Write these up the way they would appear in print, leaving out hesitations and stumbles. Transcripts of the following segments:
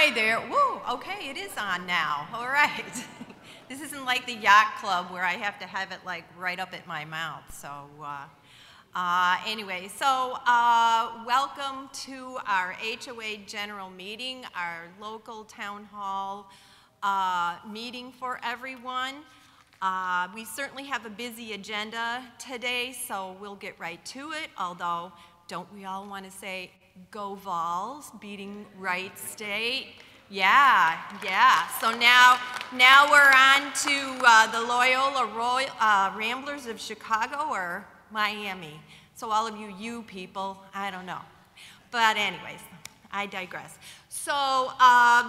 Hi there. Woo, okay, it is on now. All right. This isn't like the yacht club where I have to have it like right up at my mouth. So anyway, welcome to our HOA general meeting, our local town hall meeting for everyone. We certainly have a busy agenda today, so we'll get right to it, although don't we all want to say, go Vols, beating Wright State? Yeah. So now we're on to the Loyola Ramblers of Chicago or Miami. So all of you people, I don't know. But anyways, I digress. So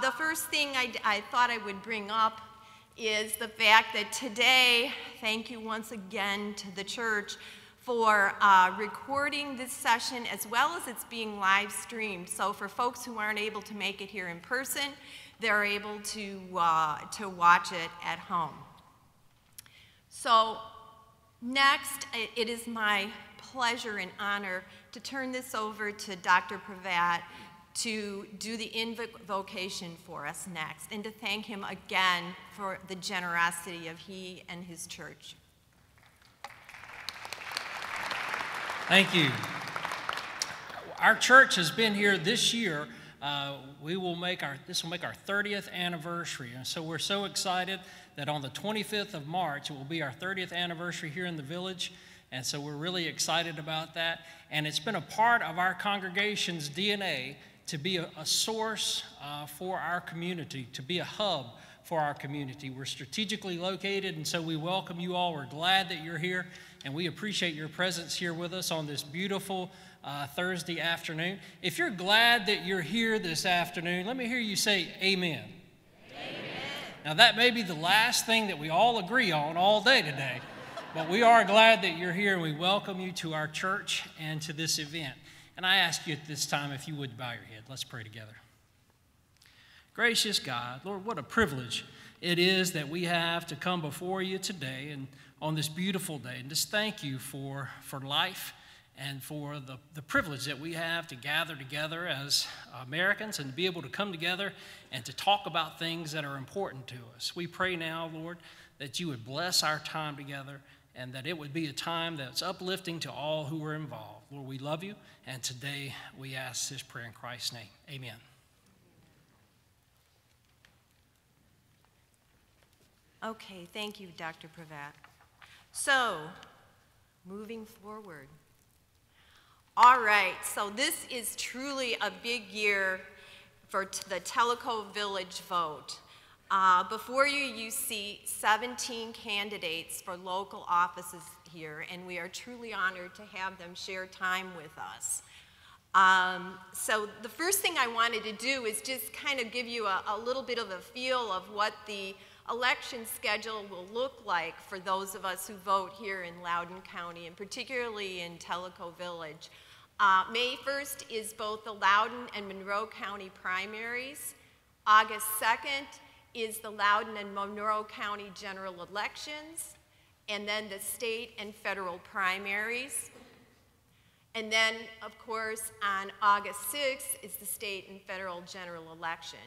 the first thing I thought I would bring up is the fact that today, thank you once again to the church for recording this session as well as it's being live streamed. So for folks who aren't able to make it here in person, they're able to watch it at home. So next, it is my pleasure and honor to turn this over to Dr. Pravat to do the invocation for us next and to thank him again for the generosity of he and his church. Thank you. Our church has been here this year. This will make our 30th anniversary, and so we're so excited that on the 25th of March it will be our 30th anniversary here in the village, and so we're really excited about that. And it's been a part of our congregation's DNA to be a source for our community, to be a hub for our community. We're strategically located, and so we welcome you all. We're glad that you're here, and we appreciate your presence here with us on this beautiful Thursday afternoon. If you're glad that you're here this afternoon, let me hear you say amen. Amen. Now that may be the last thing that we all agree on all day today, but we are glad that you're here, and we welcome you to our church and to this event. And I ask you at this time if you would bow your head. Let's pray together. Gracious God, Lord, what a privilege it is that we have to come before you today and on this beautiful day, and just thank you for life and for the privilege that we have to gather together as Americans and to be able to come together and to talk about things that are important to us. We pray now, Lord, that you would bless our time together and that it would be a time that's uplifting to all who are involved. Lord, we love you, and today we ask this prayer in Christ's name. Amen. Okay, thank you, Dr. Pravat. So, moving forward. All right, so this is truly a big year for the Tellico Village vote. Before you see 17 candidates for local offices here, and we are truly honored to have them share time with us. So the first thing I wanted to do is just kind of give you a little bit of a feel of what the election schedule will look like for those of us who vote here in Loudoun County, and particularly in Tellico Village. May 1st is both the Loudoun and Monroe County primaries. August 2nd is the Loudoun and Monroe County general elections, and then the state and federal primaries. And then, of course, on August 6th is the state and federal general election.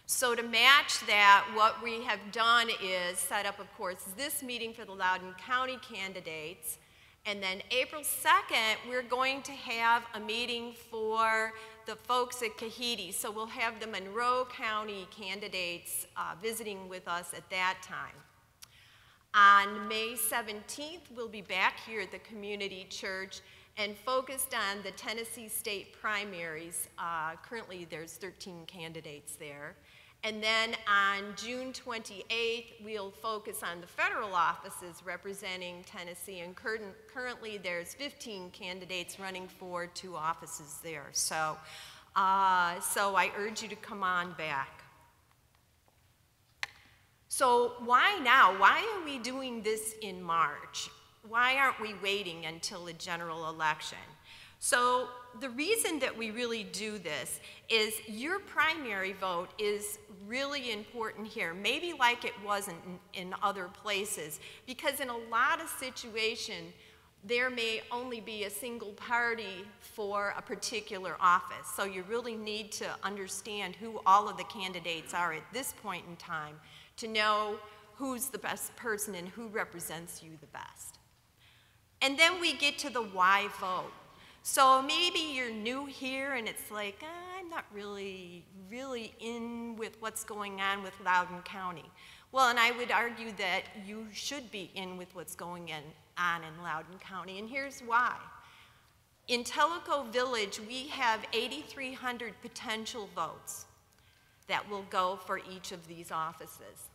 So to match that, what we have done is set up, of course, this meeting for the Loudoun County candidates. And then April 2nd, we're going to have a meeting for the folks at Kahidi. So we'll have the Monroe County candidates visiting with us at that time. On May 17th, we'll be back here at the community church and focused on the Tennessee state primaries. Currently, there's 13 candidates there. And then on June 28th, we'll focus on the federal offices representing Tennessee, and currently there's 15 candidates running for 2 offices there. So I urge you to come on back. So why now? Why are we doing this in March? Why aren't we waiting until the general election? So the reason that we really do this is your primary vote is really important here, maybe like it wasn't in other places, because in a lot of situations, there may only be a single party for a particular office. So you really need to understand who all of the candidates are at this point in time to know who's the best person and who represents you the best. And then we get to the why vote. So maybe you're new here and it's like, I'm not really in with what's going on with Loudoun County. Well, and I would argue that you should be in with what's going on in Loudoun County, and here's why. In Tellico Village, we have 8,300 potential votes that will go for each of these offices.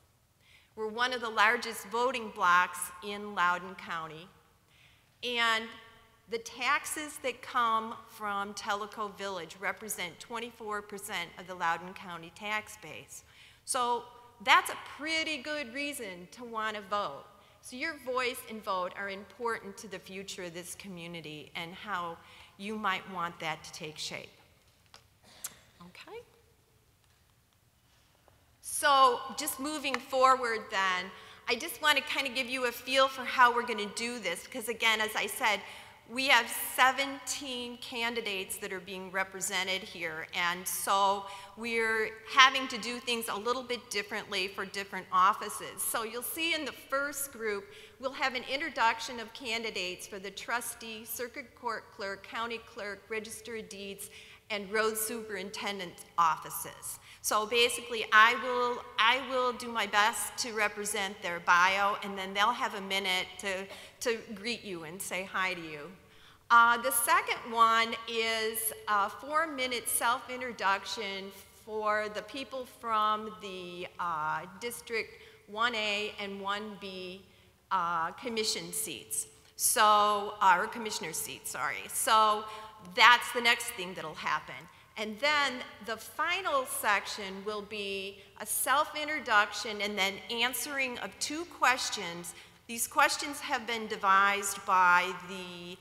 We're one of the largest voting blocks in Loudoun County, and the taxes that come from Tellico Village represent 24% of the Loudoun County tax base. So that's a pretty good reason to want to vote. So your voice and vote are important to the future of this community and how you might want that to take shape. Okay? So just moving forward then, I just want to kind of give you a feel for how we're going to do this, because again, as I said, we have 17 candidates that are being represented here, and so we're having to do things a little bit differently for different offices. So you'll see in the first group, we'll have an introduction of candidates for the trustee, circuit court clerk, county clerk, register of deeds, and road superintendent offices. So basically, I will do my best to represent their bio, and then they'll have a minute to greet you and say hi to you. The second one is a 4-minute self-introduction for the people from the District 1A and 1B commission seats. So, or commissioner seats, sorry. So that's the next thing that'll happen. And then the final section will be a self-introduction and then answering of 2 questions. These questions have been devised by the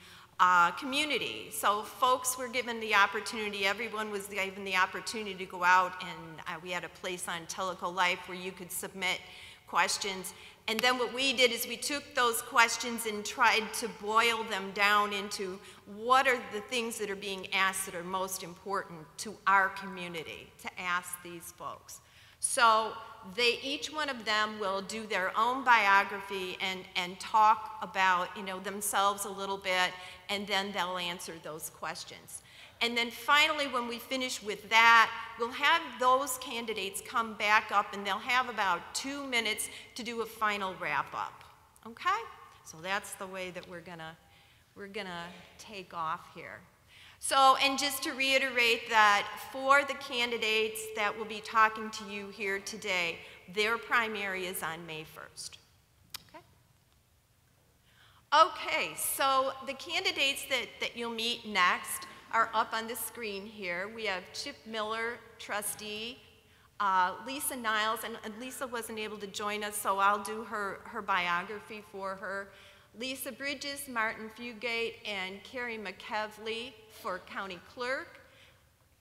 community. So folks were given the opportunity, everyone was given the opportunity to go out, and we had a place on Tellico Life where you could submit questions. And then what we did is we took those questions and tried to boil them down into what are the things that are being asked that are most important to our community to ask these folks. So each one of them will do their own biography and talk about, themselves a little bit, and then they'll answer those questions. And then finally, when we finish with that, we'll have those candidates come back up, and they'll have about 2 minutes to do a final wrap-up. Okay? So that's the way that we're gonna take off here. So, and just to reiterate that for the candidates that will be talking to you here today, their primary is on May 1st. Okay? Okay, so the candidates that you'll meet next are up on the screen here. We have Chip Miller, trustee, Lisa Niles, and Lisa wasn't able to join us, so I'll do her biography for her. Lisa Bridges, Martin Fugate, and Carrie McKevley for county clerk,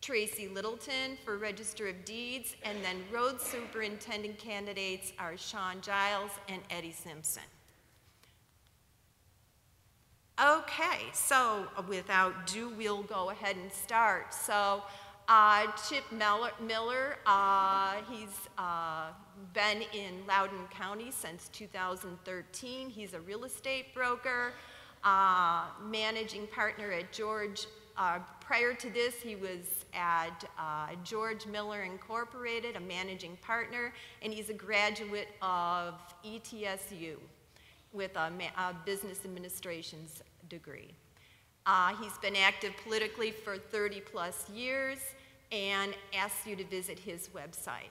Tracy Littleton for register of deeds, and then road superintendent candidates are Sean Giles and Eddie Simpson. Okay, so without ado, we'll go ahead and start. So Chip Miller, he's been in Loudoun County since 2013. He's a real estate broker, managing partner at George. Prior to this, he was at George Miller Incorporated, a managing partner, and he's a graduate of ETSU with a business administration's degree. He's been active politically for 30+ years and asks you to visit his website.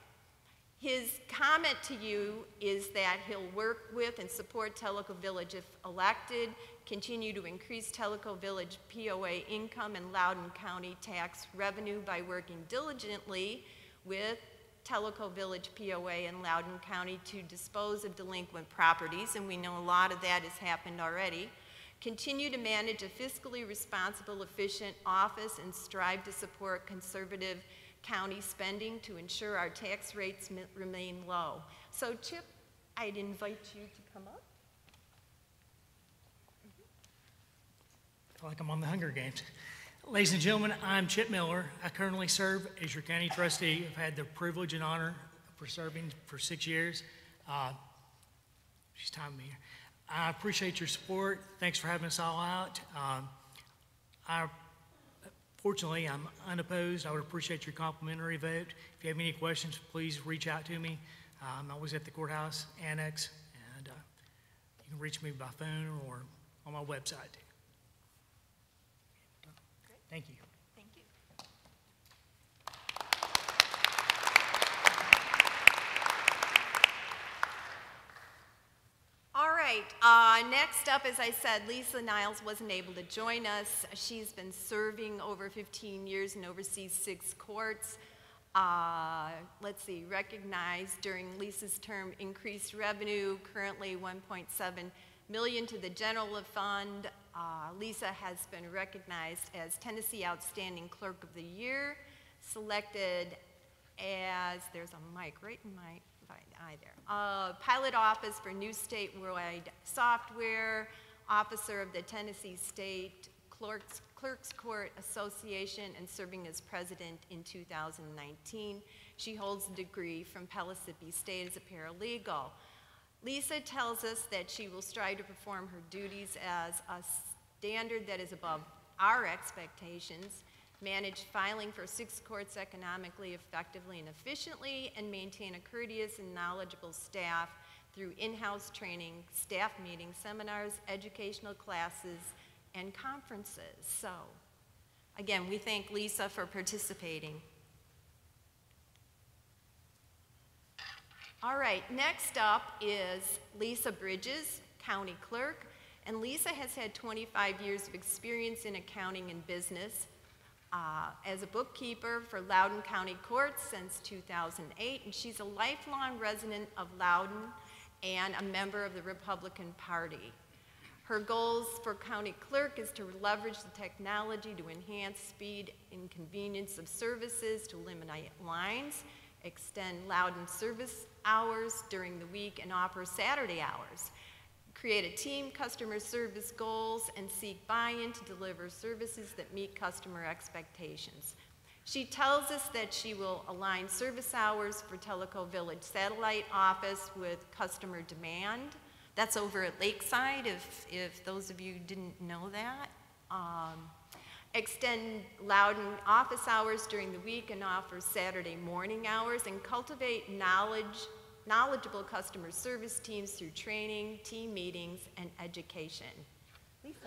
His comment to you is that he'll work with and support Tellico Village if elected, continue to increase Tellico Village POA income and Loudoun County tax revenue by working diligently with Tellico Village POA and Loudoun County to dispose of delinquent properties, and we know a lot of that has happened already. Continue to manage a fiscally responsible, efficient office and strive to support conservative county spending to ensure our tax rates remain low. So Chip, I'd invite you to come up. feel like I'm on the Hunger Games. Ladies and gentlemen, I'm Chip Miller. I currently serve as your county trustee. I've had the privilege and honor for serving for 6 years. She's timing me here. I appreciate your support. Thanks for having us all out. Fortunately, I'm unopposed. I would appreciate your complimentary vote. If you have any questions, please reach out to me. I'm always at the courthouse annex, and you can reach me by phone or on my website. Thank you. Thank you. All right, next up, as I said, Lisa Niles wasn't able to join us. She's been serving over 15 years and oversees 6 courts. Let's see, recognized during Lisa's term increased revenue, currently $1.7 million to the general fund. Lisa has been recognized as Tennessee Outstanding Clerk of the Year, selected as, there's a mic right in my eye there, pilot office for new statewide software, officer of the Tennessee State Clerks Court Association, and serving as president in 2019. She holds a degree from Pellissippi State as a paralegal. Lisa tells us that she will strive to perform her duties as a standard that is above our expectations, manage filing for 6 courts economically, effectively, and efficiently, and maintain a courteous and knowledgeable staff through in-house training, staff meetings, seminars, educational classes, and conferences. So, again, we thank Lisa for participating. All right, next up is Lisa Bridges, County Clerk, and Lisa has had 25 years of experience in accounting and business as a bookkeeper for Loudoun County Courts since 2008, and she's a lifelong resident of Loudoun and a member of the Republican Party. Her goals for County Clerk is to leverage the technology to enhance speed and convenience of services, to eliminate lines, extend Loudoun service hours during the week, and offer Saturday hours, create a team customer service goals, and seek buy-in to deliver services that meet customer expectations. She tells us that she will align service hours for Tellico Village Satellite Office with customer demand. That's over at Lakeside, if those of you didn't know that. Extend Loudoun office hours during the week and offer Saturday morning hours, and cultivate knowledgeable customer service teams through training, team meetings, and education. Lisa.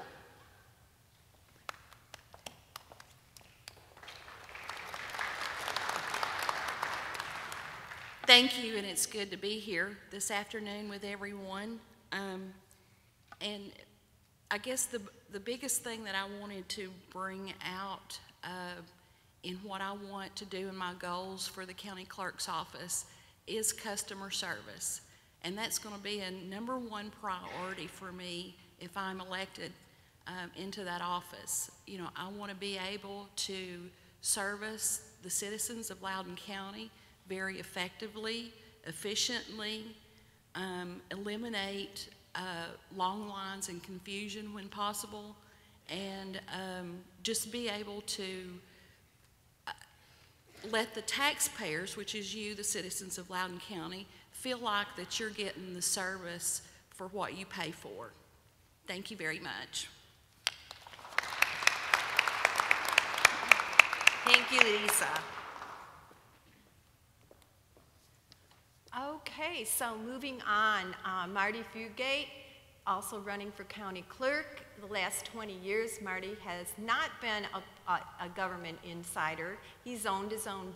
Thank you, and it's good to be here this afternoon with everyone. And I guess the biggest thing that I wanted to bring out in what I want to do in my goals for the county clerk's office is customer service. And that's going to be a #1 priority for me if I'm elected into that office. You know, I want to be able to service the citizens of Loudoun County very effectively, efficiently, eliminate long lines and confusion when possible, and just be able to let the taxpayers, which is you, the citizens of Loudoun County, feel like that you're getting the service for what you pay for. Thank you very much. Thank you, Lisa. Okay, so moving on, Marty Fugate, also running for county clerk. The last 20 years, Marty has not been a government insider. He's owned his own,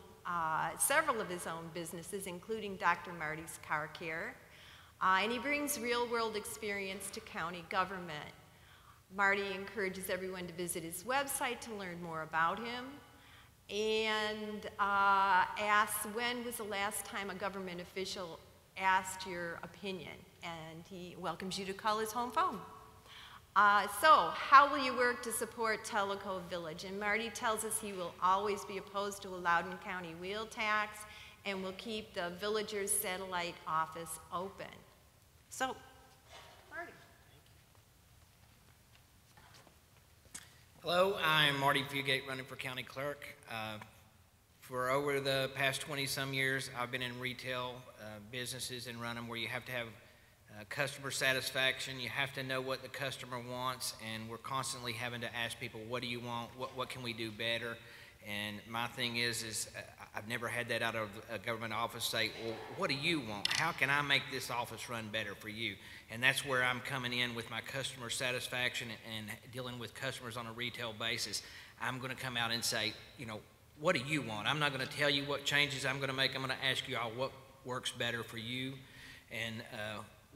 several of his own businesses, including Dr. Marty's Car Care. And he brings real-world experience to county government. Marty encourages everyone to visit his website to learn more about him, and asks, when was the last time a government official asked your opinion? And he welcomes you to call his home phone. So how will you work to support Tellico Village? And Marty tells us he will always be opposed to a Loudoun County wheel tax and will keep the Villagers Satellite Office open. So, Marty. Hello, I'm Marty Fugate, running for county clerk. For over the past 20-some years, I've been in retail businesses and run them where you have to have customer satisfaction. You have to know what the customer wants, and we're constantly having to ask people, what do you want? What can we do better? And my thing is I've never had that out of a government office say, well, what do you want? How can I make this office run better for you? And that's where I'm coming in with my customer satisfaction and dealing with customers on a retail basis. I'm going to come out and say, you know, what do you want? I'm not going to tell you what changes I'm going to make. I'm going to ask you all what works better for you. And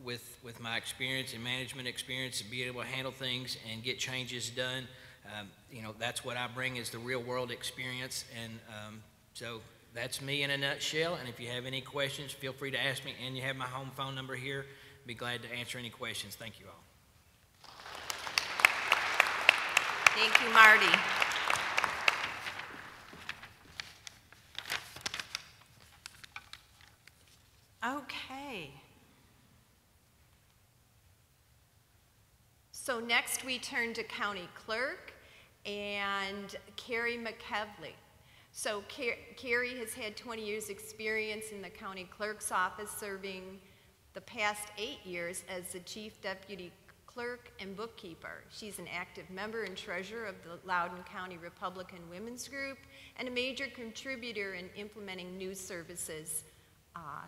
with my experience and management experience and being able to handle things and get changes done, you know, that's what I bring is the real world experience. And so that's me in a nutshell. And if you have any questions, feel free to ask me. And you have my home phone number here. Be glad to answer any questions. Thank you all. Thank you, Marty. Okay. So next we turn to County Clerk and Carrie McKevley. So Carrie has had 20 years experience in the County Clerk's office, serving the past 8 years as the Chief Deputy Clerk and Bookkeeper. She's an active member and treasurer of the Loudoun County Republican Women's Group and a major contributor in implementing new services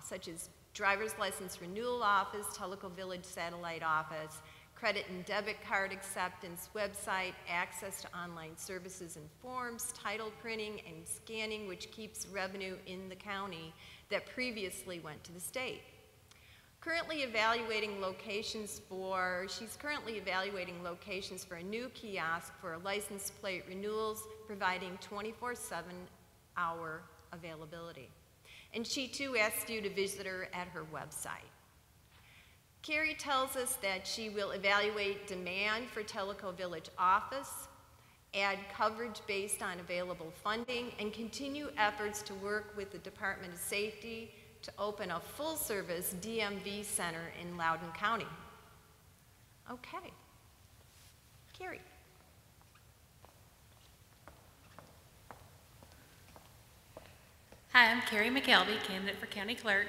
such as driver's license renewal office, Tellico Village satellite office, credit and debit card acceptance website, access to online services and forms, title printing and scanning, which keeps revenue in the county that previously went to the state. She's currently evaluating locations for a new kiosk for license plate renewals, providing 24/7 availability. And she too asked you to visit her at her website. Carrie tells us that she will evaluate demand for Tellico Village office, add coverage based on available funding, and continue efforts to work with the Department of Safety to open a full-service DMV center in Loudoun County. Okay. Carrie. Hi, I'm Carrie McKelvey, candidate for County Clerk,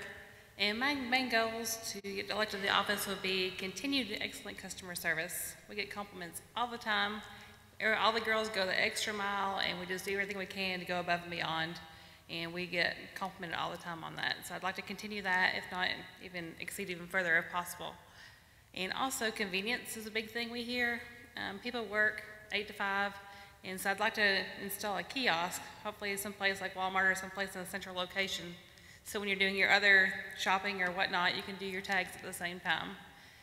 and my main goals to get elected to the office would be continued excellent customer service. We get compliments all the time. All the girls go the extra mile, and we just do everything we can to go above and beyond, and we get complimented all the time on that. So I'd like to continue that, if not even exceed even further if possible. And also convenience is a big thing we hear. People work 8 to 5, and so I'd like to install a kiosk, hopefully someplace like Walmart or someplace in a central location. So when you're doing your other shopping or whatnot, you can do your tags at the same time.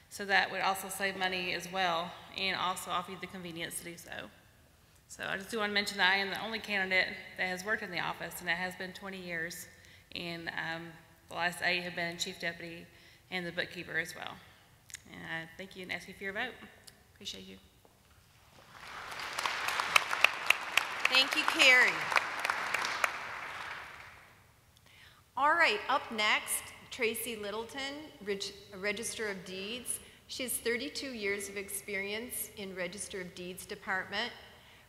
So that would also save money as well, and also offer you the convenience to do so. So I just do want to mention that I am the only candidate that has worked in the office, and it has been 20 years. And the last 8 have been chief deputy and the bookkeeper as well. And I thank you and ask you for your vote. Appreciate you. Thank you, Carrie. All right, up next, Tracy Littleton, Register of Deeds. She has 32 years of experience in Register of Deeds Department,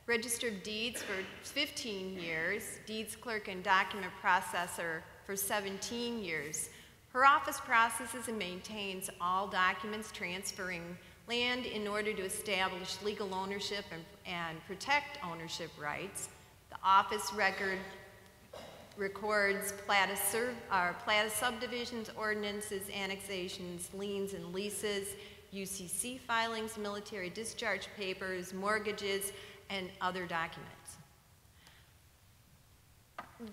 Register of Deeds for 15 years, Deeds Clerk and Document Processor for 17 years. Her office processes and maintains all documents transferring land in order to establish legal ownership and protect ownership rights. The office record records plat of subdivisions, ordinances, annexations, liens and leases, UCC filings, military discharge papers, mortgages, and other documents.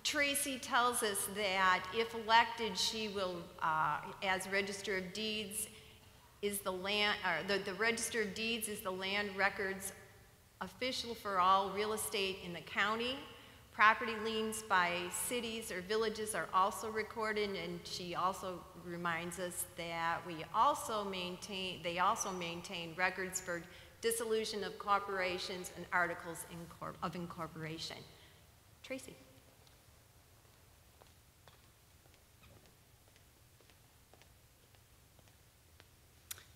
Tracy tells us that if elected, she will, as Register of Deeds, is the land, the Register of Deeds is the land records official for all real estate in the county. Property liens by cities or villages are also recorded, and she also reminds us that they also maintain records for dissolution of corporations and articles of incorporation. Tracy.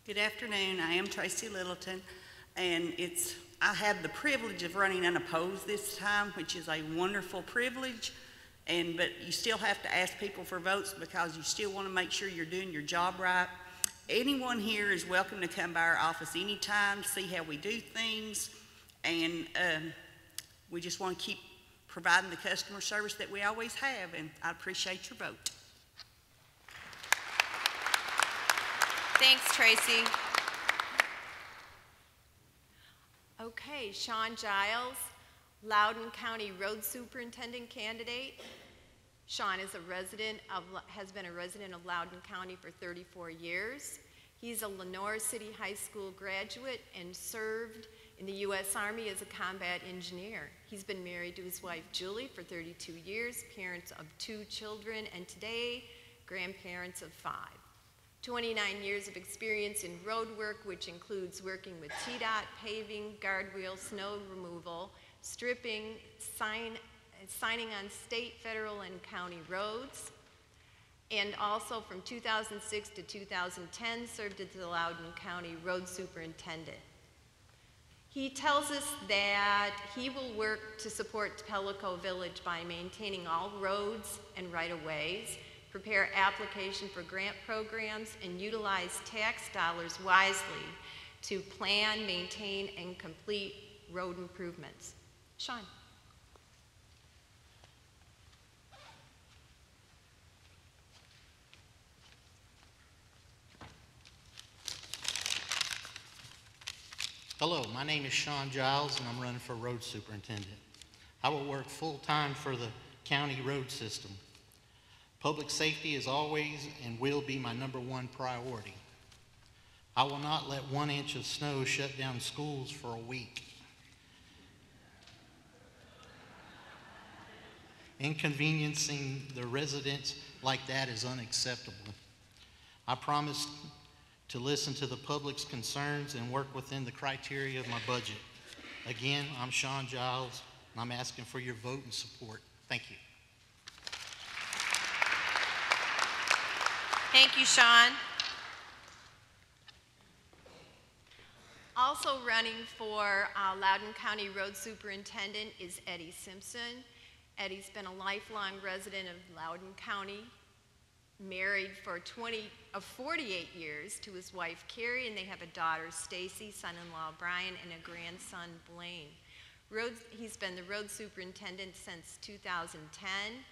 Good afternoon. I am Tracy Littleton, and I have the privilege of running unopposed this time, which is a wonderful privilege. But you still have to ask people for votes because you still want to make sure you're doing your job right. Anyone here is welcome to come by our office anytime, see how we do things, and we just want to keep providing the customer service that we always have, and I appreciate your vote. Thanks, Tracy. Okay, Sean Giles, Loudoun County Road Superintendent candidate. Sean is has been a resident of Loudoun County for 34 years. He's a Lenore City High School graduate and served in the U.S. Army as a combat engineer. He's been married to his wife Julie for 32 years, parents of 2 children, and today grandparents of 5. 29 years of experience in road work, which includes working with TDOT, paving, guardrail, snow removal, stripping, signing on state, federal, and county roads. And also from 2006 to 2010 served as the Loudoun County Road Superintendent. He tells us that he will work to support Pelico Village by maintaining all roads and right-of-ways, prepare application for grant programs, and utilize tax dollars wisely to plan, maintain, and complete road improvements. Sean. Hello, my name is Sean Giles, and I'm running for road superintendent. I will work full-time for the county road system. Public safety is always and will be my #1 priority. I will not let 1 inch of snow shut down schools for a week. Inconveniencing the residents like that is unacceptable. I promise to listen to the public's concerns and work within the criteria of my budget. Again, I'm Sean Giles, and I'm asking for your vote and support. Thank you. Thank you, Sean. Also running for Loudoun County Road Superintendent is Eddie Simpson. Eddie's been a lifelong resident of Loudoun County, married for 48 years to his wife Carrie, and they have a daughter Stacy, son-in-law Brian, and a grandson Blaine. He's been the road superintendent since 2010,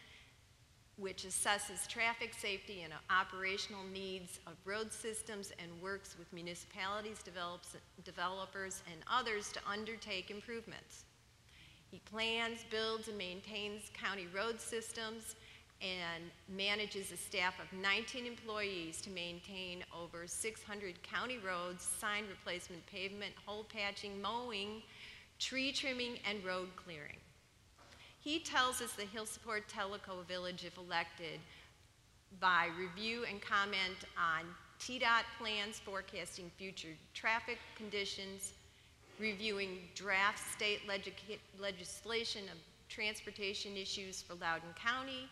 which assesses traffic safety and operational needs of road systems and works with municipalities, developers, and others to undertake improvements. He plans, builds, and maintains county road systems and manages a staff of 19 employees to maintain over 600 county roads, sign replacement, pavement, hole patching, mowing, tree trimming, and road clearing. He tells us that he'll support Tellico Village if elected by review and comment on TDOT plans forecasting future traffic conditions, reviewing draft state legislation of transportation issues for Loudoun County,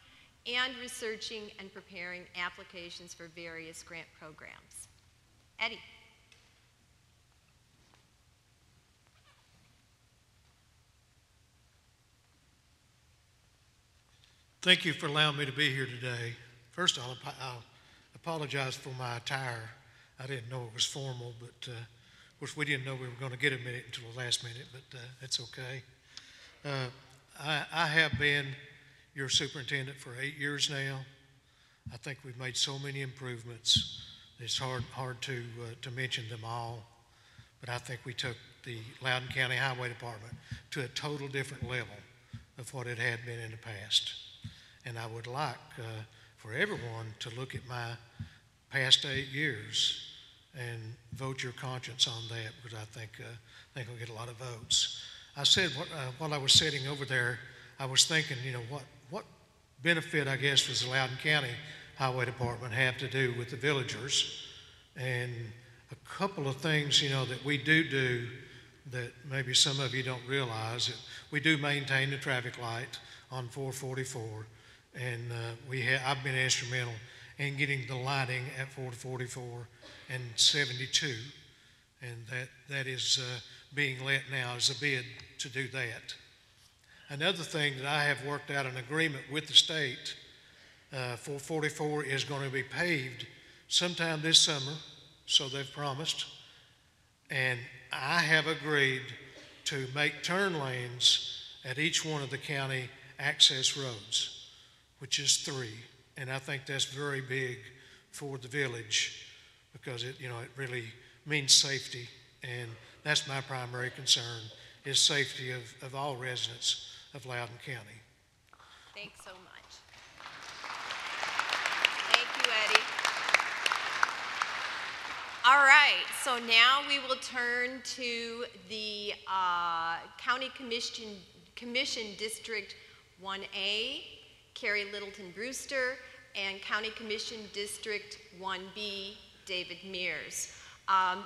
and researching and preparing applications for various grant programs. Eddie. Thank you for allowing me to be here today. First of all, I'll apologize for my attire. I didn't know it was formal, but of course we didn't know we were going to get a minute until the last minute, but it's okay. I have been your superintendent for 8 years now. I think we've made so many improvements. It's hard to mention them all, but I think we took the Loudoun County Highway Department to a total different level of what it had been in the past. And I would like for everyone to look at my past 8 years and vote your conscience on that, because I think we'll get a lot of votes. I said while I was sitting over there, I was thinking, you know, what benefit, I guess, does the Loudoun County Highway Department have to do with the villagers? And a couple of things, you know, that we do that maybe some of you don't realize, that we do maintain the traffic light on 444, and I've been instrumental in getting the lighting at 444 and 72, and that is being let now is a bid to do that. Another thing that I have worked out an agreement with the state, 444 is going to be paved sometime this summer, so they've promised. And I have agreed to make turn lanes at each one of the county access roads, which is 3. And I think that's very big for the village because it really means safety. And that's my primary concern, is safety of all residents of Loudoun County. Thanks so much. Thank you, Eddie. All right, so now we will turn to the County Commission District 1A, Carrie Littleton Brewster, and County Commission District 1B, David Mears.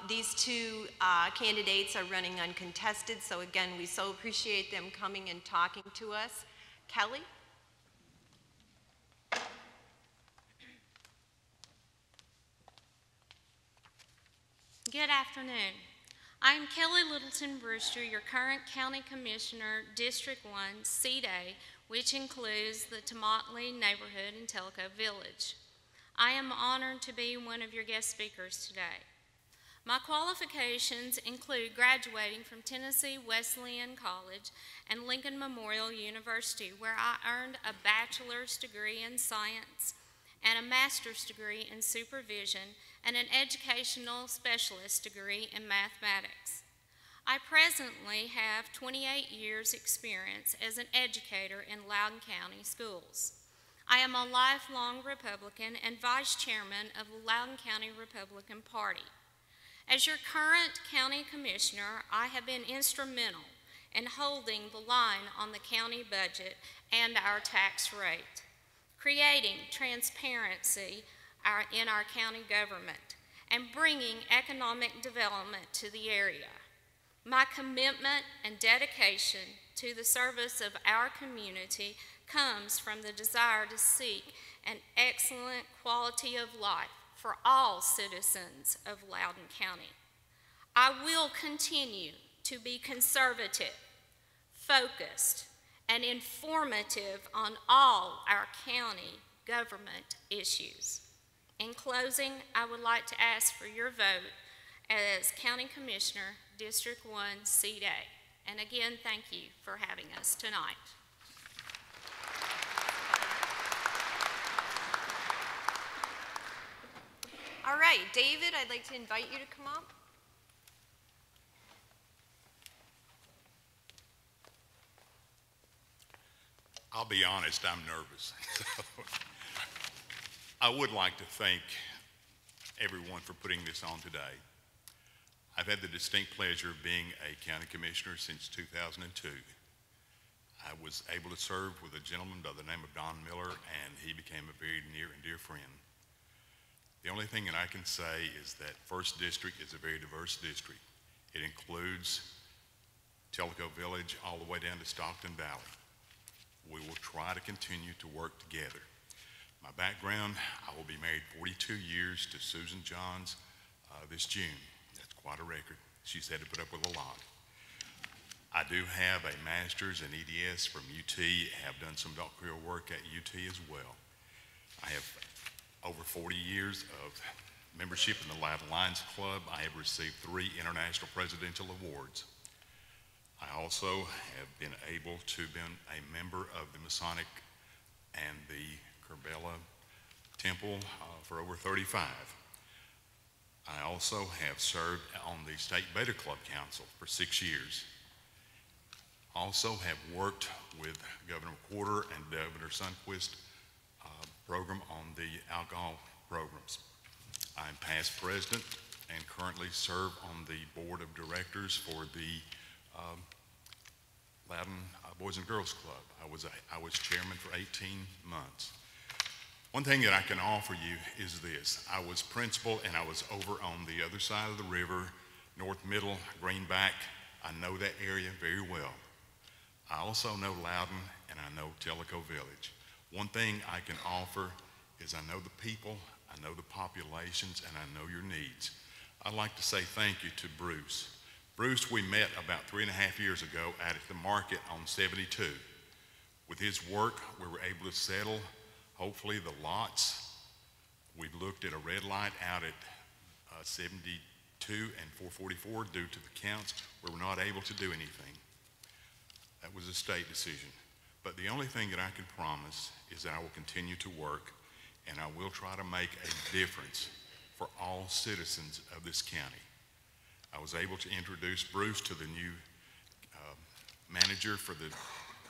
These two candidates are running uncontested, so again, we so appreciate them coming and talking to us. Kelly? Good afternoon. I'm Kelly Littleton Brewster, your current County Commissioner, District 1, Seat A, which includes the Tomotley neighborhood in Tellico Village. I am honored to be one of your guest speakers today. My qualifications include graduating from Tennessee Wesleyan College and Lincoln Memorial University, where I earned a bachelor's degree in science and a master's degree in supervision and an educational specialist degree in mathematics. I presently have 28 years' experience as an educator in Loudoun County schools. I am a lifelong Republican and vice chairman of the Loudoun County Republican Party. As your current county commissioner, I have been instrumental in holding the line on the county budget and our tax rate, creating transparency in our county government, and bringing economic development to the area. My commitment and dedication to the service of our community comes from the desire to seek an excellent quality of life for all citizens of Loudoun County. I will continue to be conservative, focused, and informative on all our county government issues. In closing, I would like to ask for your vote as County Commissioner, District 1, Seat A. And again, thank you for having us tonight. All right, David, I'd like to invite you to come up. I'll be honest, I'm nervous. I would like to thank everyone for putting this on today. I've had the distinct pleasure of being a county commissioner since 2002. I was able to serve with a gentleman by the name of Don Miller, and he became a very near and dear friend. The only thing that I can say is that 1st District is a very diverse district. It includes Tellico Village all the way down to Stockton Valley. We will try to continue to work together. My background, I will be married 42 years to Susan Johns this June. That's quite a record. She's had to put up with a lot. I do have a master's in EDS from UT, have done some doctoral work at UT as well. I have over 40 years of membership in the Loudoun Lions Club. I have received 3 international presidential awards. I also have been able to be a member of the Masonic and the Kerbella Temple for over 35. I also have served on the State Beta Club Council for 6 years. Also have worked with Governor Porter and Governor Sundquist program on the alcohol programs. I'm past president and currently serve on the board of directors for the Loudoun Boys and Girls Club. I was chairman for 18 months. One thing that I can offer you is this. I was principal and I was over on the other side of the river, North Middle, Greenback. I know that area very well. I also know Loudoun and I know Tellico Village. One thing I can offer is I know the people, I know the populations, and I know your needs. I'd like to say thank you to Bruce Bruce, we met about 3.5 years ago out at the market on 72. With his work, we were able to settle, hopefully, the lots. We looked at a red light out at 72 and 444 due to the counts. We were not able to do anything. That was a state decision. But the only thing that I can promise is that I will continue to work, and I will try to make a difference for all citizens of this county. I was able to introduce Bruce to the new manager for the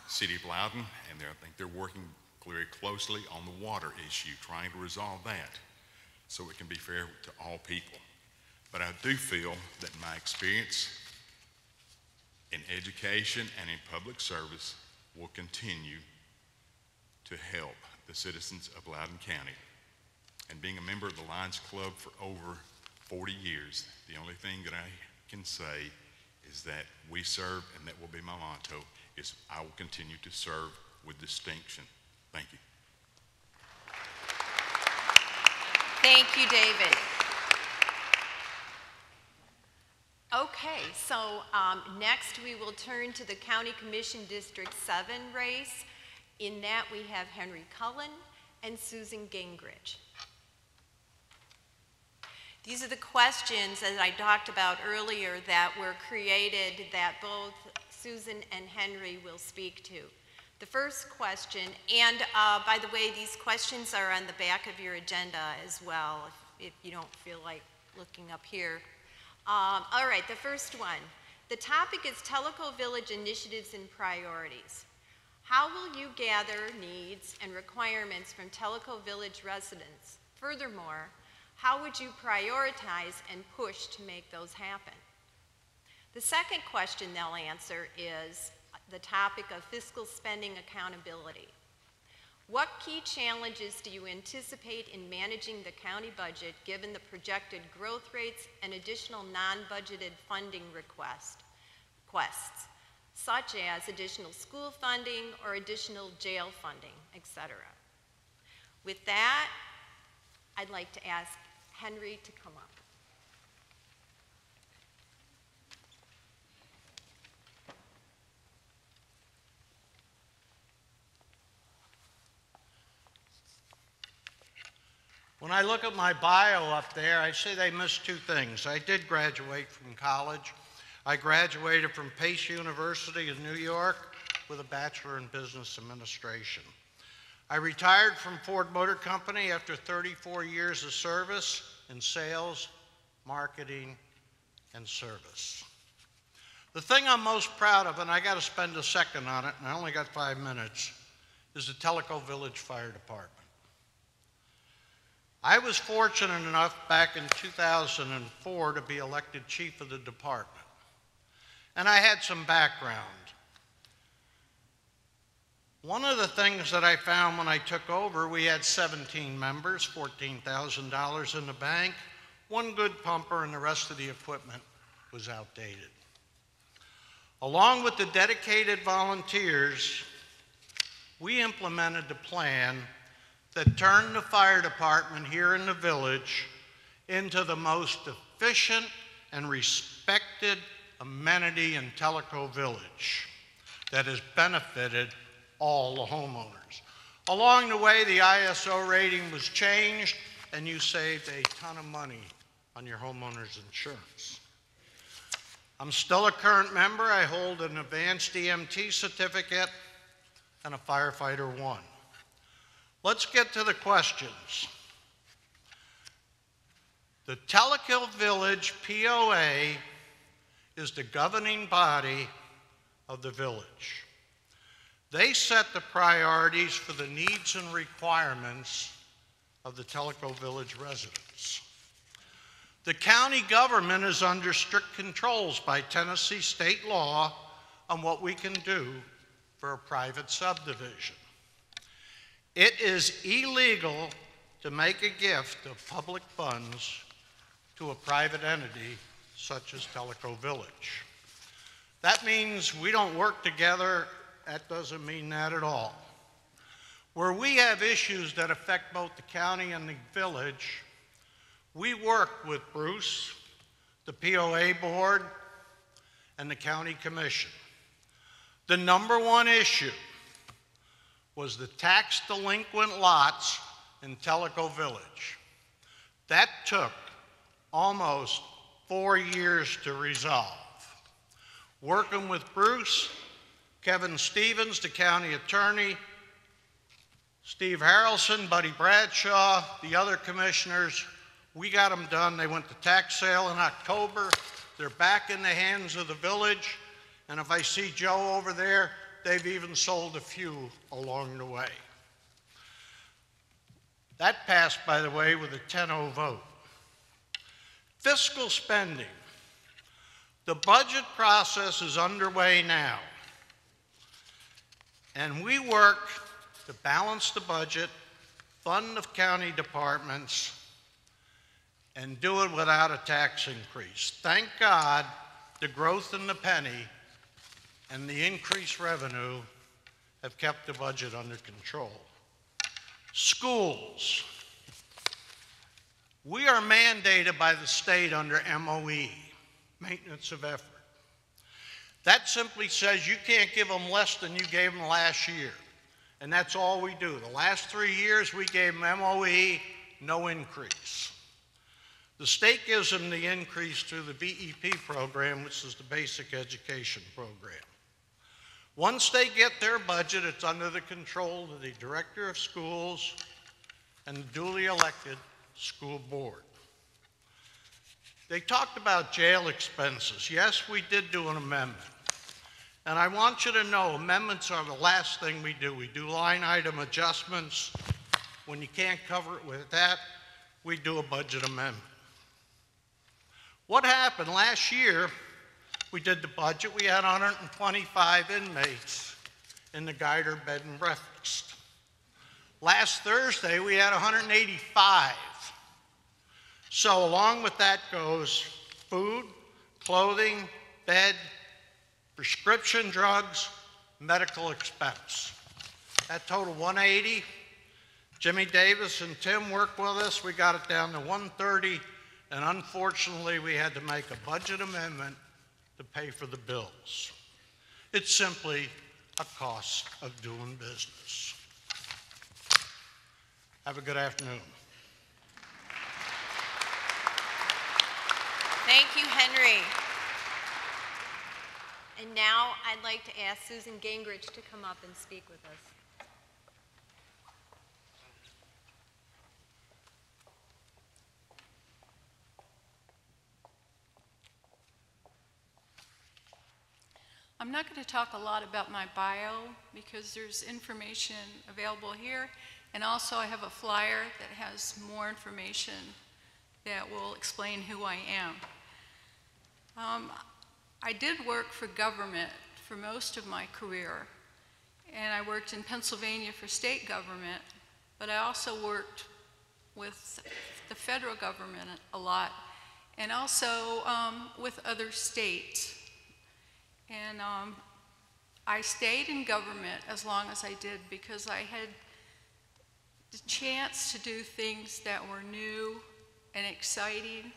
city of Loudon, and I think they're working very closely on the water issue, trying to resolve that so it can be fair to all people. But I do feel that my experience in education and in public service will continue to help the citizens of Loudoun County. And being a member of the Lions Club for over 40 years, the only thing that I can say is that we serve, and that will be my motto, is I will continue to serve with distinction. Thank you. Thank you, David. Okay, so next we will turn to the County Commission District 7 race. In that we have Henry Cullen and Susan Gingrich. These are the questions, as I talked about earlier, that were created that both Susan and Henry will speak to. The first question, and by the way, these questions are on the back of your agenda as well, if you don't feel like looking up here. All right, the first one. The topic is Tellico Village initiatives and priorities. How will you gather needs and requirements from Tellico Village residents? Furthermore, how would you prioritize and push to make those happen? The second question they'll answer is the topic of fiscal spending accountability. What key challenges do you anticipate in managing the county budget given the projected growth rates and additional non-budgeted funding requests, such as additional school funding or additional jail funding, etc.? With that, I'd like to ask Henry to come up. When I look at my bio up there, I say they missed two things. I did graduate from college. I graduated from Pace University in New York with a Bachelor in Business Administration. I retired from Ford Motor Company after 34 years of service in sales, marketing, and service. The thing I'm most proud of, and I got to spend a second on it, and I only got 5 minutes, is the Tellico Village Fire Department. I was fortunate enough back in 2004 to be elected chief of the department. And I had some background. One of the things that I found when I took over, we had 17 members, $14,000 in the bank, one good pumper, and the rest of the equipment was outdated. Along with the dedicated volunteers, we implemented the plan that turned the fire department here in the village into the most efficient and respected amenity in Tellico Village that has benefited all the homeowners. Along the way, the ISO rating was changed, and you saved a ton of money on your homeowner's insurance. I'm still a current member. I hold an advanced EMT certificate and a firefighter 1. Let's get to the questions. The Tellico Village POA is the governing body of the village. They set the priorities for the needs and requirements of the Tellico Village residents. The county government is under strict controls by Tennessee state law on what we can do for a private subdivision. It is illegal to make a gift of public funds to a private entity such as Tellico Village. That means we don't work together. That doesn't mean that at all. Where we have issues that affect both the county and the village, we work with Bruce, the POA board, and the county commission. The number one issue was the tax delinquent lots in Tellico Village. That took almost 4 years to resolve. Working with Bruce, Kevin Stevens, the county attorney, Steve Harrelson, Buddy Bradshaw, the other commissioners, we got them done. They went to tax sale in October. They're back in the hands of the village. And if I see Joe over there, they've even sold a few along the way. That passed, by the way, with a 10-0 vote. Fiscal spending. The budget process is underway now. And we work to balance the budget, fund the county departments, and do it without a tax increase. Thank God the growth in the penny and the increased revenue have kept the budget under control. Schools. We are mandated by the state under MOE, maintenance of effort. That simply says you can't give them less than you gave them last year. And that's all we do. The last 3 years we gave them MOE, no increase. The state gives them the increase through the BEP program, which is the basic education program. Once they get their budget, it's under the control of the director of schools and the duly elected school board. They talked about jail expenses. Yes, we did do an amendment. And I want you to know, amendments are the last thing we do. We do line item adjustments. When you can't cover it with that, we do a budget amendment. What happened last year? We did the budget. We had 125 inmates in the Guider bed and breakfast. Last Thursday, we had 185. So along with that goes food, clothing, bed, prescription drugs, medical expense. That totaled 180. Jimmy Davis and Tim worked with us. We got it down to 130, and unfortunately, we had to make a budget amendment to pay for the bills. It's simply a cost of doing business. Have a good afternoon. Thank you, Henry. And now I'd like to ask Susan Gingrich to come up and speak with us. I'm not going to talk a lot about my bio because there's information available here, and also I have a flyer that has more information that will explain who I am. I did work for government for most of my career, and I worked in Pennsylvania for state government, but I also worked with the federal government a lot, and also with other states. And I stayed in government as long as I did because I had the chance to do things that were new and exciting.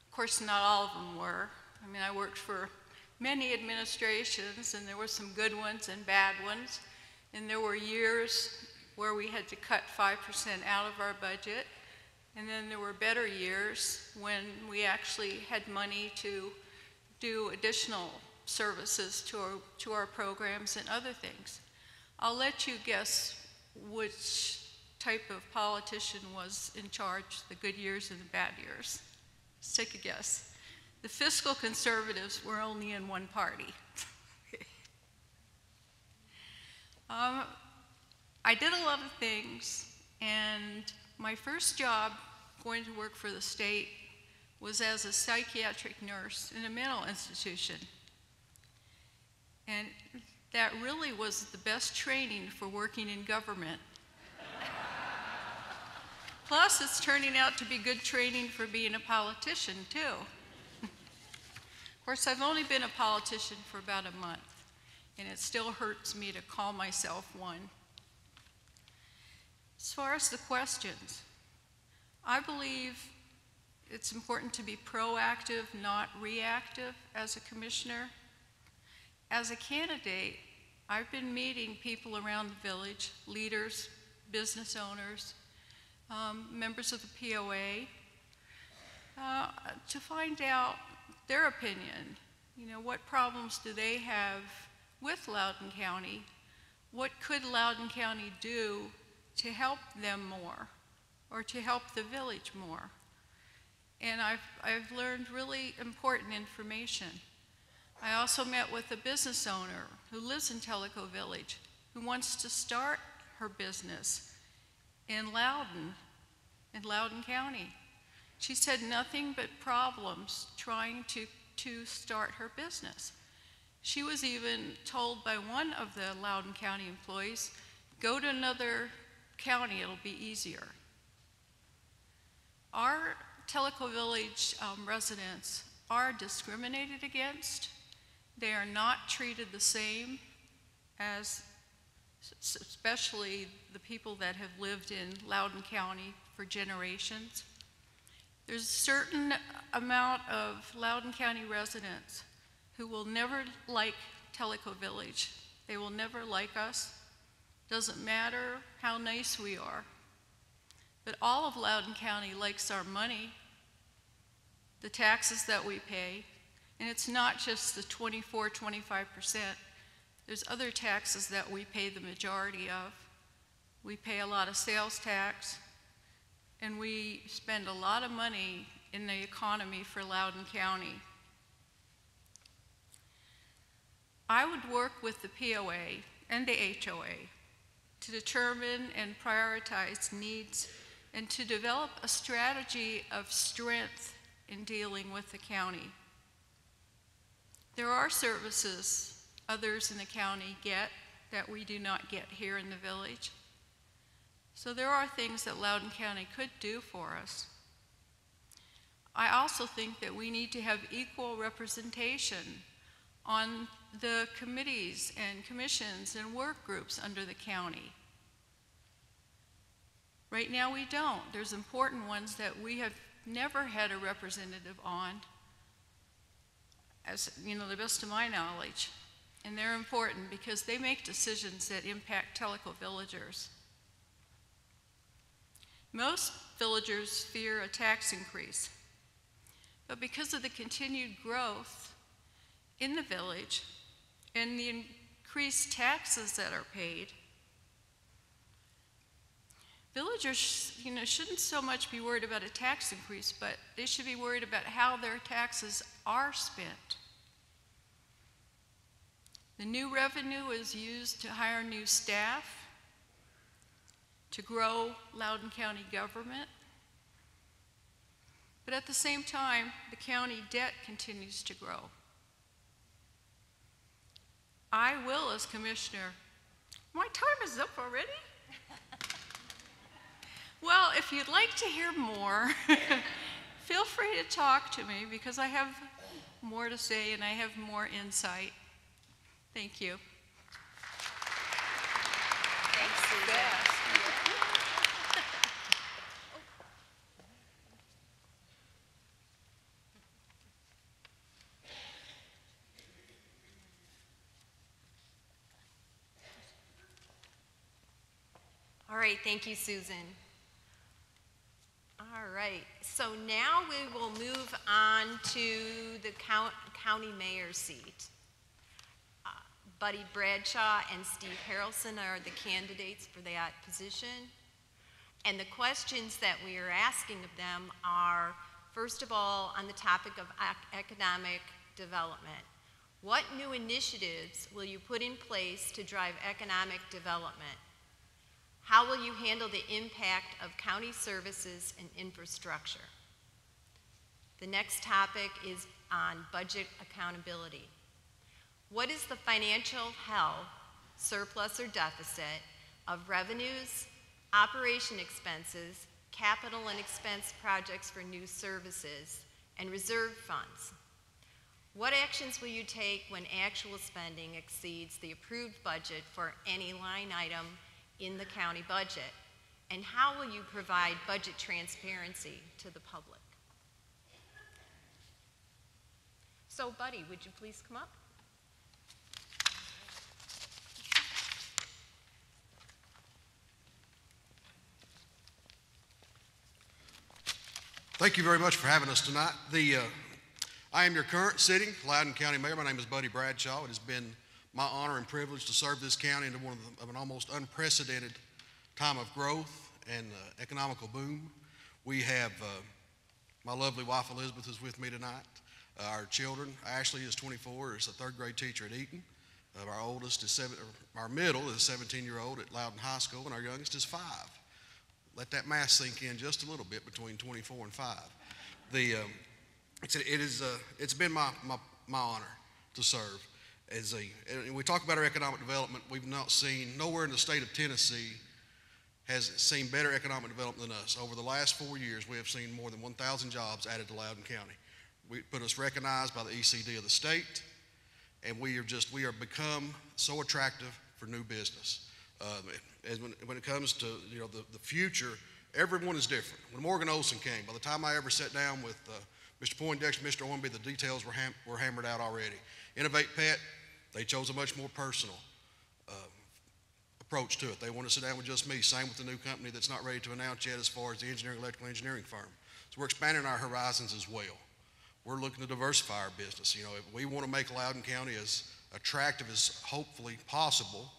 Of course, not all of them were. I mean, I worked for many administrations, and there were some good ones and bad ones. And there were years where we had to cut 5% out of our budget. And then there were better years when we actually had money to do additional services to our programs and other things. I'll let you guess which type of politician was in charge, the good years and the bad years. Let's take a guess. The fiscal conservatives were only in one party. I did a lot of things, and my first job going to work for the state was as a psychiatric nurse in a mental institution. And that really was the best training for working in government. Plus, it's turning out to be good training for being a politician, too. Of course, I've only been a politician for about a month, and it still hurts me to call myself one. As far as the questions, I believe It's important to be proactive, not reactive as a commissioner. As a candidate, I've been meeting people around the village, leaders, business owners, members of the POA, to find out their opinion. You know, what problems do they have with Loudoun County? What could Loudoun County do to help them more or to help the village more? And I've learned really important information. I also met with a business owner who lives in Tellico Village, who wants to start her business in Loudoun County. She said nothing but problems trying to start her business. She was even told by one of the Loudoun County employees, go to another county, it'll be easier. Our Tellico Village residents are discriminated against. They are not treated the same as, especially the people that have lived in Loudoun County for generations. There's a certain amount of Loudoun County residents who will never like Tellico Village. They will never like us. Doesn't matter how nice we are. But all of Loudoun County likes our money, the taxes that we pay, and it's not just the 25%. There's other taxes that we pay the majority of. We pay a lot of sales tax, and we spend a lot of money in the economy for Loudoun County. I would work with the POA and the HOA to determine and prioritize needs and to develop a strategy of strength in dealing with the county. There are services others in the county get that we do not get here in the village. So there are things that Loudoun County could do for us. I also think that we need to have equal representation on the committees and commissions and work groups under the county. Right now we don't. There's important ones that we have never had a representative on, as you know, the best of my knowledge. And they're important because they make decisions that impact Tellico villagers. Most villagers fear a tax increase, but because of the continued growth in the village and the increased taxes that are paid, villagers, shouldn't so much be worried about a tax increase, but they should be worried about how their taxes are spent. The new revenue is used to hire new staff, to grow Loudoun County government, but at the same time, the county debt continues to grow. I will, as commissioner, my time is up already? Well, if you'd like to hear more, feel free to talk to me because I have more to say and I have more insight. Thank you. Thanks, Susan. All right, thank you, Susan. All right, so now we will move on to the county mayor's seat. Buddy Bradshaw and Steve Harrelson are the candidates for that position. And the questions that we are asking of them are, first of all, on the topic of economic development. What new initiatives will you put in place to drive economic development? How will you handle the impact of county services and infrastructure? The next topic is on budget accountability. What is the financial health, surplus or deficit, of revenues, operation expenses, capital and expense projects for new services, and reserve funds? What actions will you take when actual spending exceeds the approved budget for any line item in the county budget? And how will you provide budget transparency to the public? So, Buddy, would you please come up? Thank you very much for having us tonight. I am your current sitting Loudoun County Mayor. My name is Buddy Bradshaw. It has been my honor and privilege to serve this county into one of an almost unprecedented time of growth and economical boom. We have my lovely wife Elizabeth is with me tonight. Our children, Ashley is 24, is a third grade teacher at Eaton. Our oldest is our middle is a 17-year-old at Loudoun High School, and our youngest is 5. Let that math sink in just a little bit between 24 and 5. It's been my honor to serve and we talk about our economic development. We've not seen, nowhere in the state of Tennessee has seen better economic development than us. Over the last 4 years, we have seen more than 1,000 jobs added to Loudoun County. We put us recognized by the ECD of the state, and we are become so attractive for new business. When it comes to the future, everyone is different. When Morgan Olson came, by the time I ever sat down with Mr. Poindexter, Mr. Ormby, the details were hammered out already. Innovate Pet, they chose a much more personal approach to it. They want to sit down with just me. Same with the new company that's not ready to announce yet as far as the electrical engineering firm. So we're expanding our horizons as well. We're looking to diversify our business. If we want to make Loudoun County as attractive as hopefully possible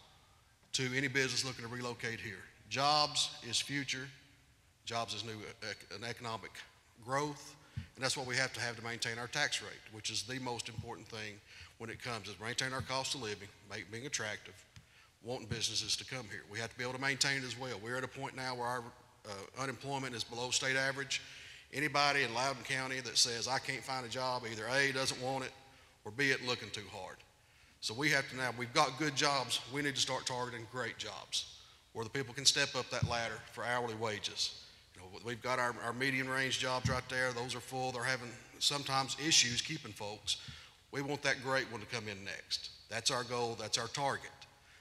to any business looking to relocate here. Jobs is future. Jobs is an economic growth. And that's what we have to maintain our tax rate, which is the most important thing when it comes, is maintain our cost of living, being attractive, wanting businesses to come here. We have to be able to maintain it as well. We're at a point now where our unemployment is below state average. Anybody in Loudoun County that says, I can't find a job, either A, doesn't want it, or B, it looking too hard. So we've got good jobs. We need to start targeting great jobs where the people can step up that ladder for hourly wages. We've got our median range jobs right there. Those are full. They're having sometimes issues keeping folks. We want that great one to come in next. That's our goal. That's our target,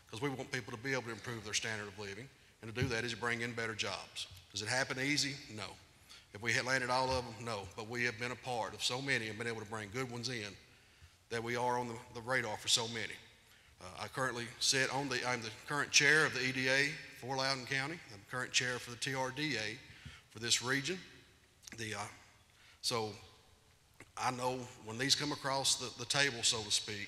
because we want people to be able to improve their standard of living. And to do that is to bring in better jobs. Does it happen easy? No. Have we landed all of them? No. But we have been a part of so many and been able to bring good ones in that we are on the radar for so many. I currently I'm the current chair of the EDA for Loudoun County. I'm the current chair for the TRDA for this region. So I know when these come across the table, so to speak,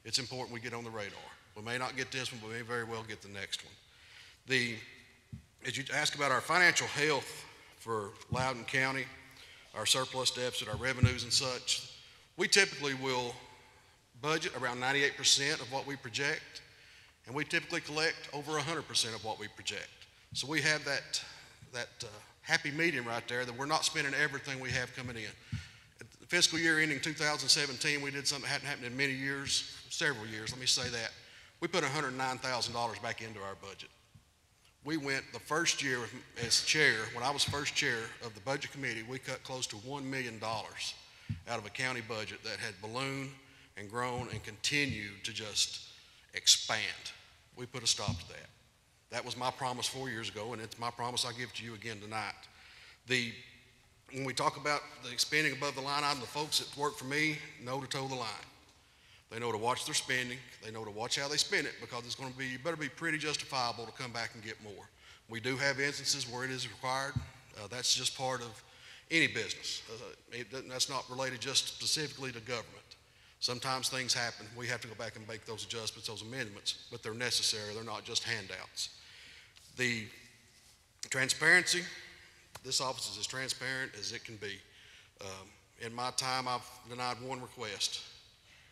it's important we get on the radar. We may not get this one, but we may very well get the next one. As you ask about our financial health for Loudoun County, our surplus deficit, our revenues and such, we typically will budget around 98% of what we project, and we typically collect over 100% of what we project. So we have that happy medium right there that we're not spending everything we have coming in. At the fiscal year ending 2017, we did something that hadn't happened in many years, several years, let me say that. We put $109,000 back into our budget. We went the first year as chair, when I was first chair of the budget committee, we cut close to $1 million out of a county budget that had ballooned and grown and continued to just expand. We put a stop to that. That was my promise 4 years ago, and it's my promise I give to you again tonight. When we talk about the spending above the line item, the folks that work for me know to toe the line. They know to watch their spending. They know to watch how they spend it, because it's going to be, you better be pretty justifiable to come back and get more. We do have instances where it is required. That's just part of any business. That's not related just specifically to government. Sometimes things happen. We have to go back and make those adjustments, those amendments, but they're necessary. They're not just handouts. The transparency, this office is as transparent as it can be. In my time, I've denied one request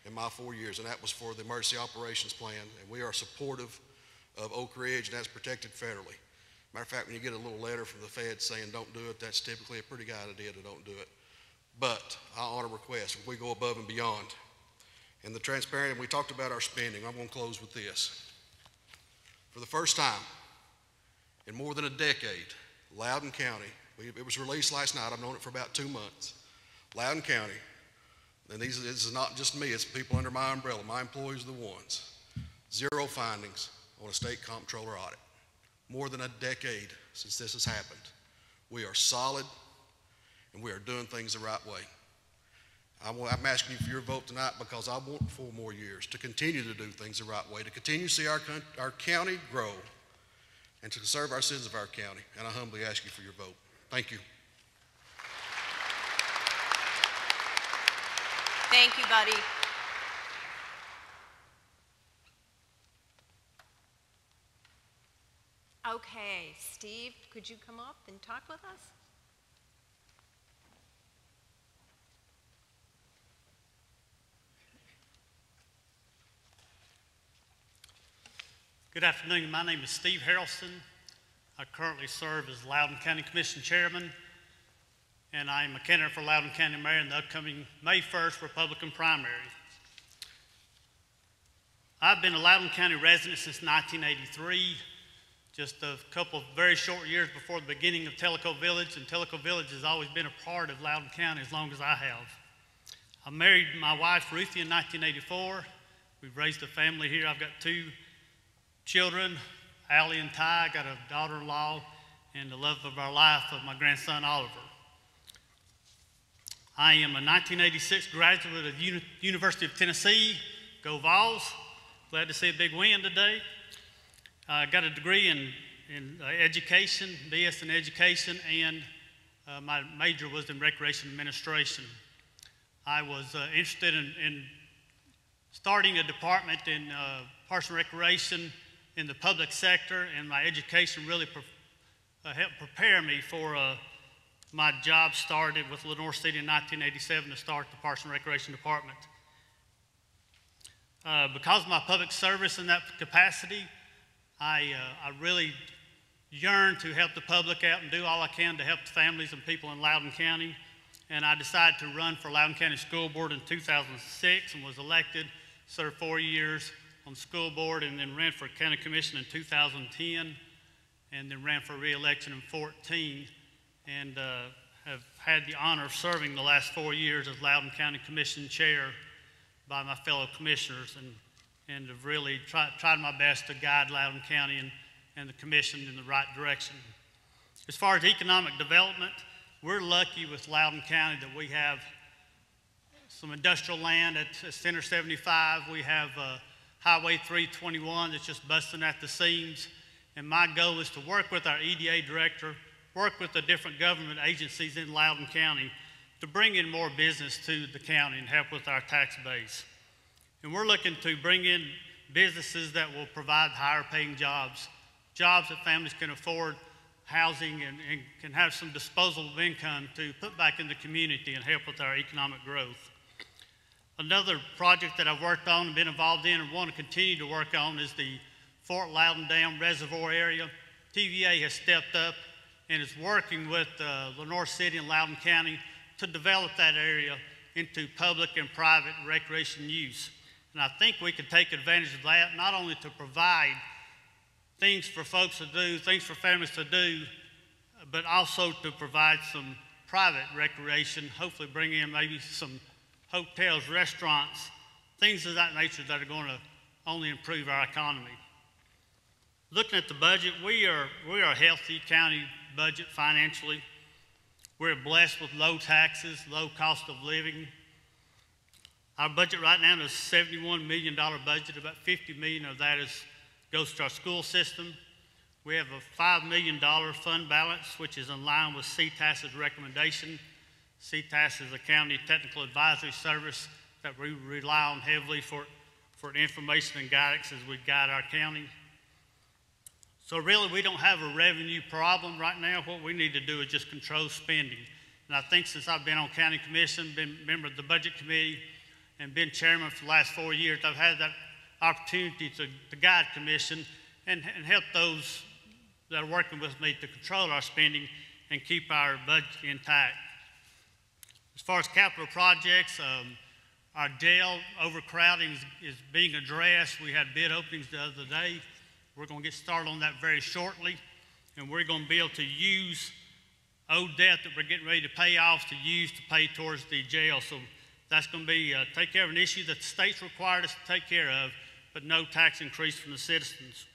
in my 4 years, and that was for the emergency operations plan, and we are supportive of Oak Ridge, and that's protected federally. Matter of fact, when you get a little letter from the Fed saying don't do it, that's typically a pretty good idea to don't do it. But I honor requests. We go above and beyond. And the transparency, we talked about our spending. I'm going to close with this. For the first time in more than a decade, Loudoun County, it was released last night, I've known it for about 2 months. Loudoun County, and this is not just me, it's people under my umbrella, my employees are the ones. 0 findings on a state comptroller audit. More than a decade since this has happened. We are solid, and we are doing things the right way. I'm asking you for your vote tonight because I want 4 more years to continue to do things the right way, to continue to see our county grow, and to serve our citizens of our county. And I humbly ask you for your vote. Thank you. Thank you, buddy. Okay, Steve, could you come up and talk with us? Good afternoon. My name is Steve Harrelson. I currently serve as Loudoun County Commission Chairman, and I am a candidate for Loudoun County Mayor in the upcoming May 1st Republican primary. I've been a Loudoun County resident since 1983, just a couple of very short years before the beginning of Tellico Village, and Tellico Village has always been a part of Loudoun County as long as I have. I married my wife Ruthie in 1984. We've raised a family here. I've got 2 children, Allie and Ty. I got a daughter-in-law and the love of our life of my grandson Oliver. I am a 1986 graduate of University of Tennessee. Go Vols. Glad to see a big win today. I got a degree in education, BS in education, and my major was in recreation administration. I was interested in starting a department in Parks and Recreation in the public sector, and my education really helped prepare me for my job started with Lenore City in 1987 to start the Parks and Recreation Department. Because of my public service in that capacity, I really yearn to help the public out and do all I can to help the families and people in Loudoun County. And I decided to run for Loudoun County School Board in 2006 and was elected, served 4 years on the school board, and then ran for county commission in 2010, and then ran for re-election in 2014, and have had the honor of serving the last 4 years as Loudoun County Commission Chair by my fellow commissioners, and have really tried my best to guide Loudoun County and the commission in the right direction. As far as economic development, we're lucky with Loudoun County that we have some industrial land at Center 75. We have Highway 321 that's just busting at the seams. And my goal is to work with our EDA director, work with the different government agencies in Loudoun County to bring in more business to the county and help with our tax base. And we're looking to bring in businesses that will provide higher paying jobs, jobs that families can afford, housing, and can have some disposable income to put back in the community and help with our economic growth. Another project that I've worked on and been involved in and want to continue to work on is the Fort Loudoun Dam Reservoir area. TVA has stepped up and is working with Lenore City and Loudoun County to develop that area into public and private recreation use. And I think we could take advantage of that, not only to provide things for folks to do, things for families to do, but also to provide some private recreation, hopefully bring in maybe some hotels, restaurants, things of that nature that are going to only improve our economy. Looking at the budget, we are a healthy county budget financially. We're blessed with low taxes, low cost of living. Our budget right now is a $71 million budget. About $50 million of that goes to our school system. We have a $5 million fund balance, which is in line with CTAS's recommendation. CTAS is a county technical advisory service that we rely on heavily for information and guidance as we guide our county. So really, we don't have a revenue problem right now. What we need to do is just control spending. And I think since I've been on county commission, been a member of the budget committee, and been chairman for the last 4 years, I've had that opportunity to guide commission and help those that are working with me to control our spending and keep our budget intact. As far as capital projects, our jail overcrowding is being addressed. We had bid openings the other day. We're going to get started on that very shortly, and we're going to be able to use owed debt that we're getting ready to pay off to use to pay towards the jail. So that's going to be take care of an issue that the state's required us to take care of, but no tax increase from the citizens.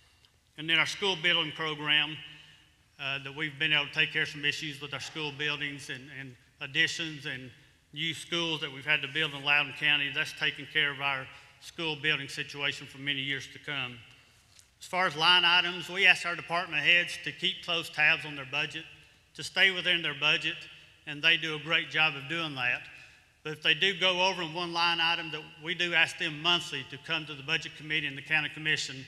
And then our school building program, that we've been able to take care of some issues with our school buildings and additions and youth schools that we've had to build in Loudoun County. That's taking care of our school building situation for many years to come. As far as line items, we ask our department heads to keep close tabs on their budget, to stay within their budget, and they do a great job of doing that. But if they do go over in one line item, that we do ask them monthly to come to the Budget Committee and the County Commission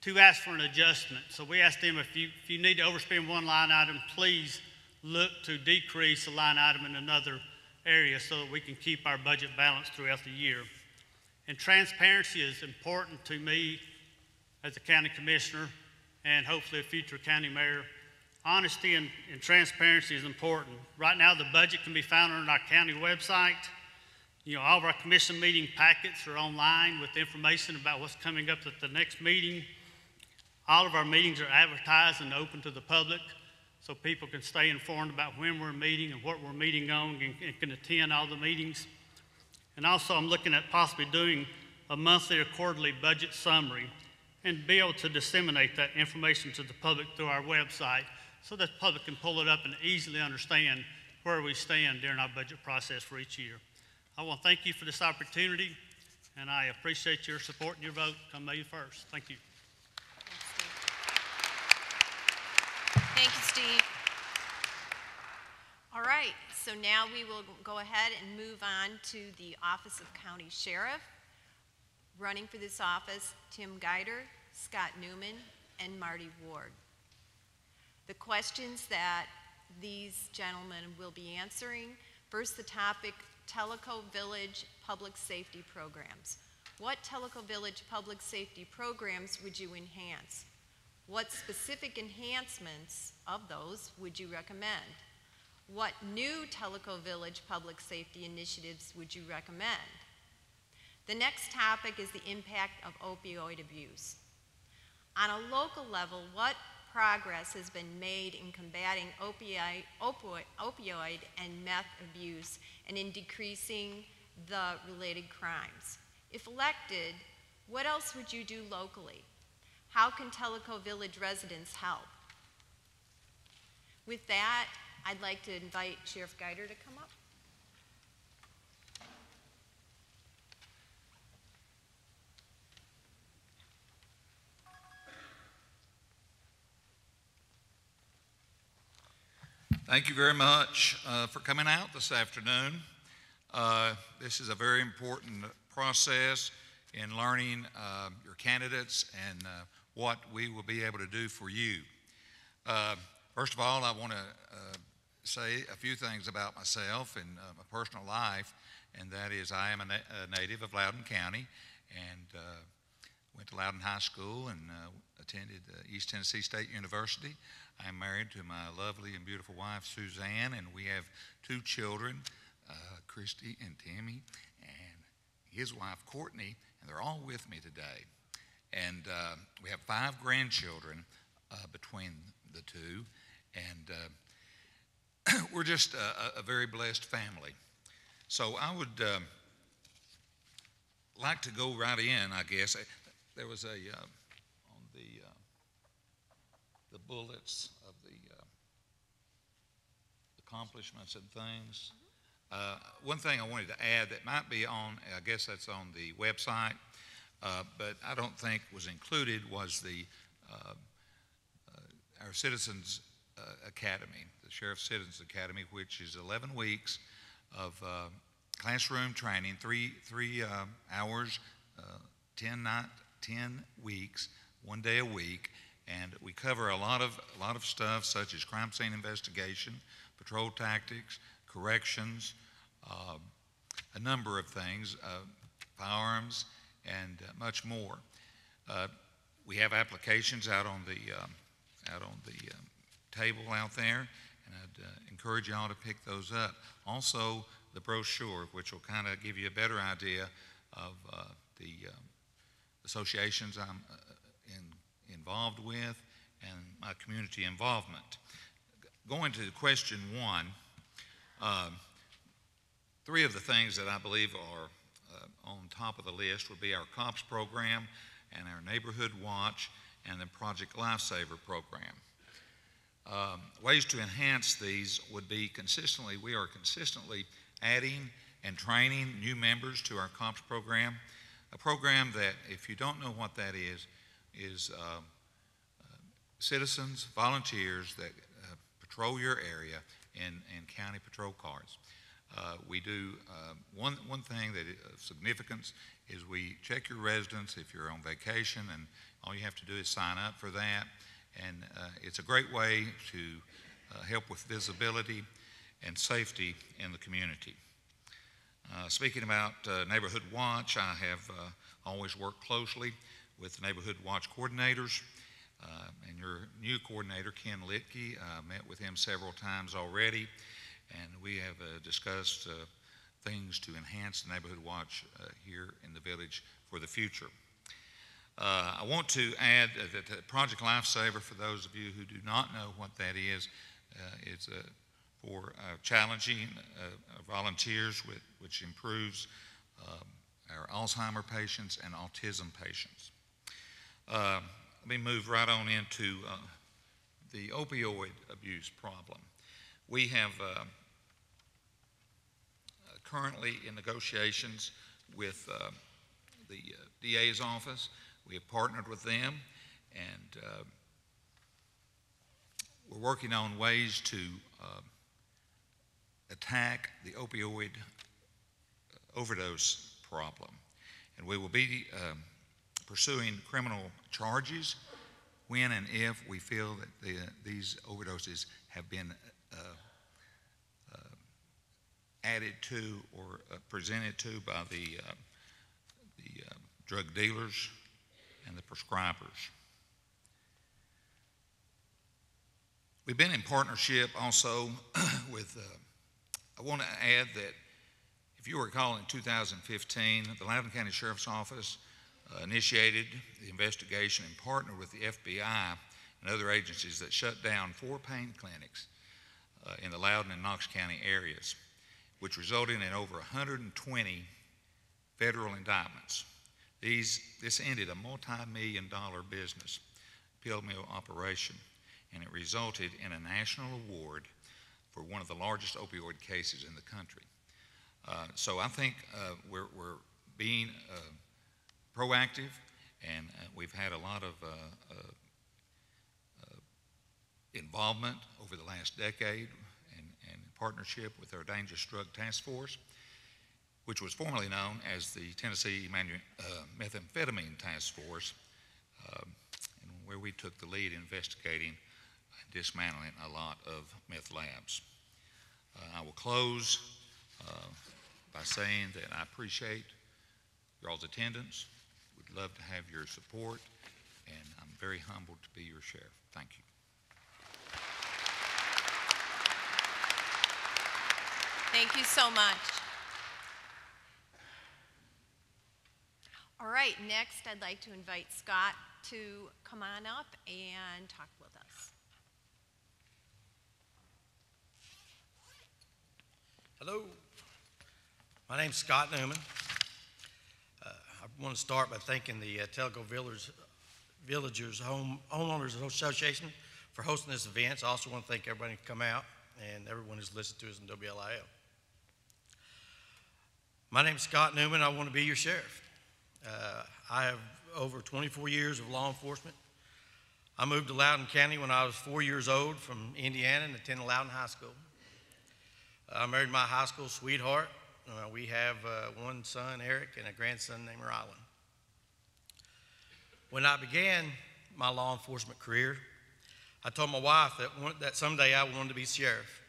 to ask for an adjustment. So we ask them, if you need to overspend one line item, please look to decrease a line item in another area so that we can keep our budget balanced throughout the year. And transparency is important to me as a county commissioner and hopefully a future county mayor. Honesty and transparency is important. Right now, the budget can be found on our county website. You know, all of our commission meeting packets are online with information about what's coming up at the next meeting. All of our meetings are advertised and open to the public, so people can stay informed about when we're meeting and what we're meeting on and can attend all the meetings. And also, I'm looking at possibly doing a monthly or quarterly budget summary and be able to disseminate that information to the public through our website so that the public can pull it up and easily understand where we stand during our budget process for each year. I want to thank you for this opportunity, and I appreciate your support and your vote come May 1st. Thank you. Thank you, Steve. All right, so now we will go ahead and move on to the Office of County Sheriff. Running for this office, Tim Geider, Scott Newman, and Marty Ward. The questions that these gentlemen will be answering: first, the topic, Tellico Village Public Safety Programs. What Tellico Village public safety programs would you enhance? What specific enhancements of those would you recommend? What new Tellico Village public safety initiatives would you recommend? The next topic is the impact of opioid abuse. On a local level, what progress has been made in combating opioid and meth abuse and in decreasing the related crimes? If elected, what else would you do locally? How can Tellico Village residents help? With that, I'd like to invite Sheriff Geider to come up. Thank you very much for coming out this afternoon. This is a very important process in learning your candidates and what we will be able to do for you. First of all, I want to say a few things about myself and my personal life, and that is I am a native of Loudoun County and went to Loudoun High School and attended East Tennessee State University. I'm married to my lovely and beautiful wife, Suzanne, and we have two children, Christy and Timmy, and his wife, Courtney, and they're all with me today. And we have 5 grandchildren between the two, and we're just a very blessed family. So I would like to go right in, I guess. There was on the bullets of the accomplishments and things. One thing I wanted to add that might be on, I guess that's on the website, but I don't think was included was the our Citizens Academy, the Sheriff's Citizens Academy, which is 11 weeks of classroom training, three hours, 10 weeks, 1 day a week, and we cover a lot of stuff such as crime scene investigation, patrol tactics, corrections, a number of things, firearms, and much more. We have applications out on the table out there, and I'd encourage y'all to pick those up. Also, the brochure, which will kind of give you a better idea of the associations I'm involved with and my community involvement. Going to question 1, 3 of the things that I believe are on top of the list would be our COPS program and our Neighborhood Watch and the Project Lifesaver program. Ways to enhance these would be we are consistently adding and training new members to our COPS program, a program that, if you don't know what that is citizens, volunteers that patrol your area in county patrol cars. We do one thing that is of significance is we check your residence if you're on vacation, and all you have to do is sign up for that. And it's a great way to help with visibility and safety in the community. Speaking about Neighborhood Watch, I have always worked closely with Neighborhood Watch coordinators. And your new coordinator, Ken Litke, met with him several times already, and we have discussed things to enhance the Neighborhood Watch here in the village for the future. I want to add that Project Lifesaver, for those of you who do not know what that is, it's for challenging volunteers, which improves our Alzheimer patients and autism patients. Let me move right on into the opioid abuse problem. We have currently in negotiations with the DA's office. We have partnered with them, and we're working on ways to attack the opioid overdose problem. And we will be pursuing criminal charges when and if we feel that these overdoses have been added to or presented to by the drug dealers and the prescribers. We've been in partnership also with, I want to add that if you recall in 2015, the Loudoun County Sheriff's Office initiated the investigation and partnered with the FBI and other agencies that shut down 4 pain clinics in the Loudoun and Knox County areas, which resulted in over 120 federal indictments. This ended a multi-million-dollar business, pill mill operation, and it resulted in a national award for one of the largest opioid cases in the country. So I think we're being proactive, and we've had a lot of involvement over the last decade in partnership with our Dangerous Drug Task Force, which was formerly known as the Tennessee Methamphetamine Task Force, and where we took the lead in investigating and dismantling a lot of meth labs. I will close by saying that I appreciate y'all's attendance. Would love to have your support, and I'm very humbled to be your sheriff. Thank you. Thank you so much. All right, next I'd like to invite Scott to come on up and talk with us. Hello, my name's Scott Newman. I want to start by thanking the Telco Villagers Homeowners Association for hosting this event. I also want to thank everybody who come out and everyone who's listened to us in WLIL. My name's Scott Newman. I want to be your sheriff. I have over 24 years of law enforcement. I moved to Loudoun County when I was 4 years old from Indiana and attended Loudoun High School. I married my high school sweetheart. We have one son, Eric, and a grandson named Rylan. When I began my law enforcement career, I told my wife that someday I wanted to be sheriff.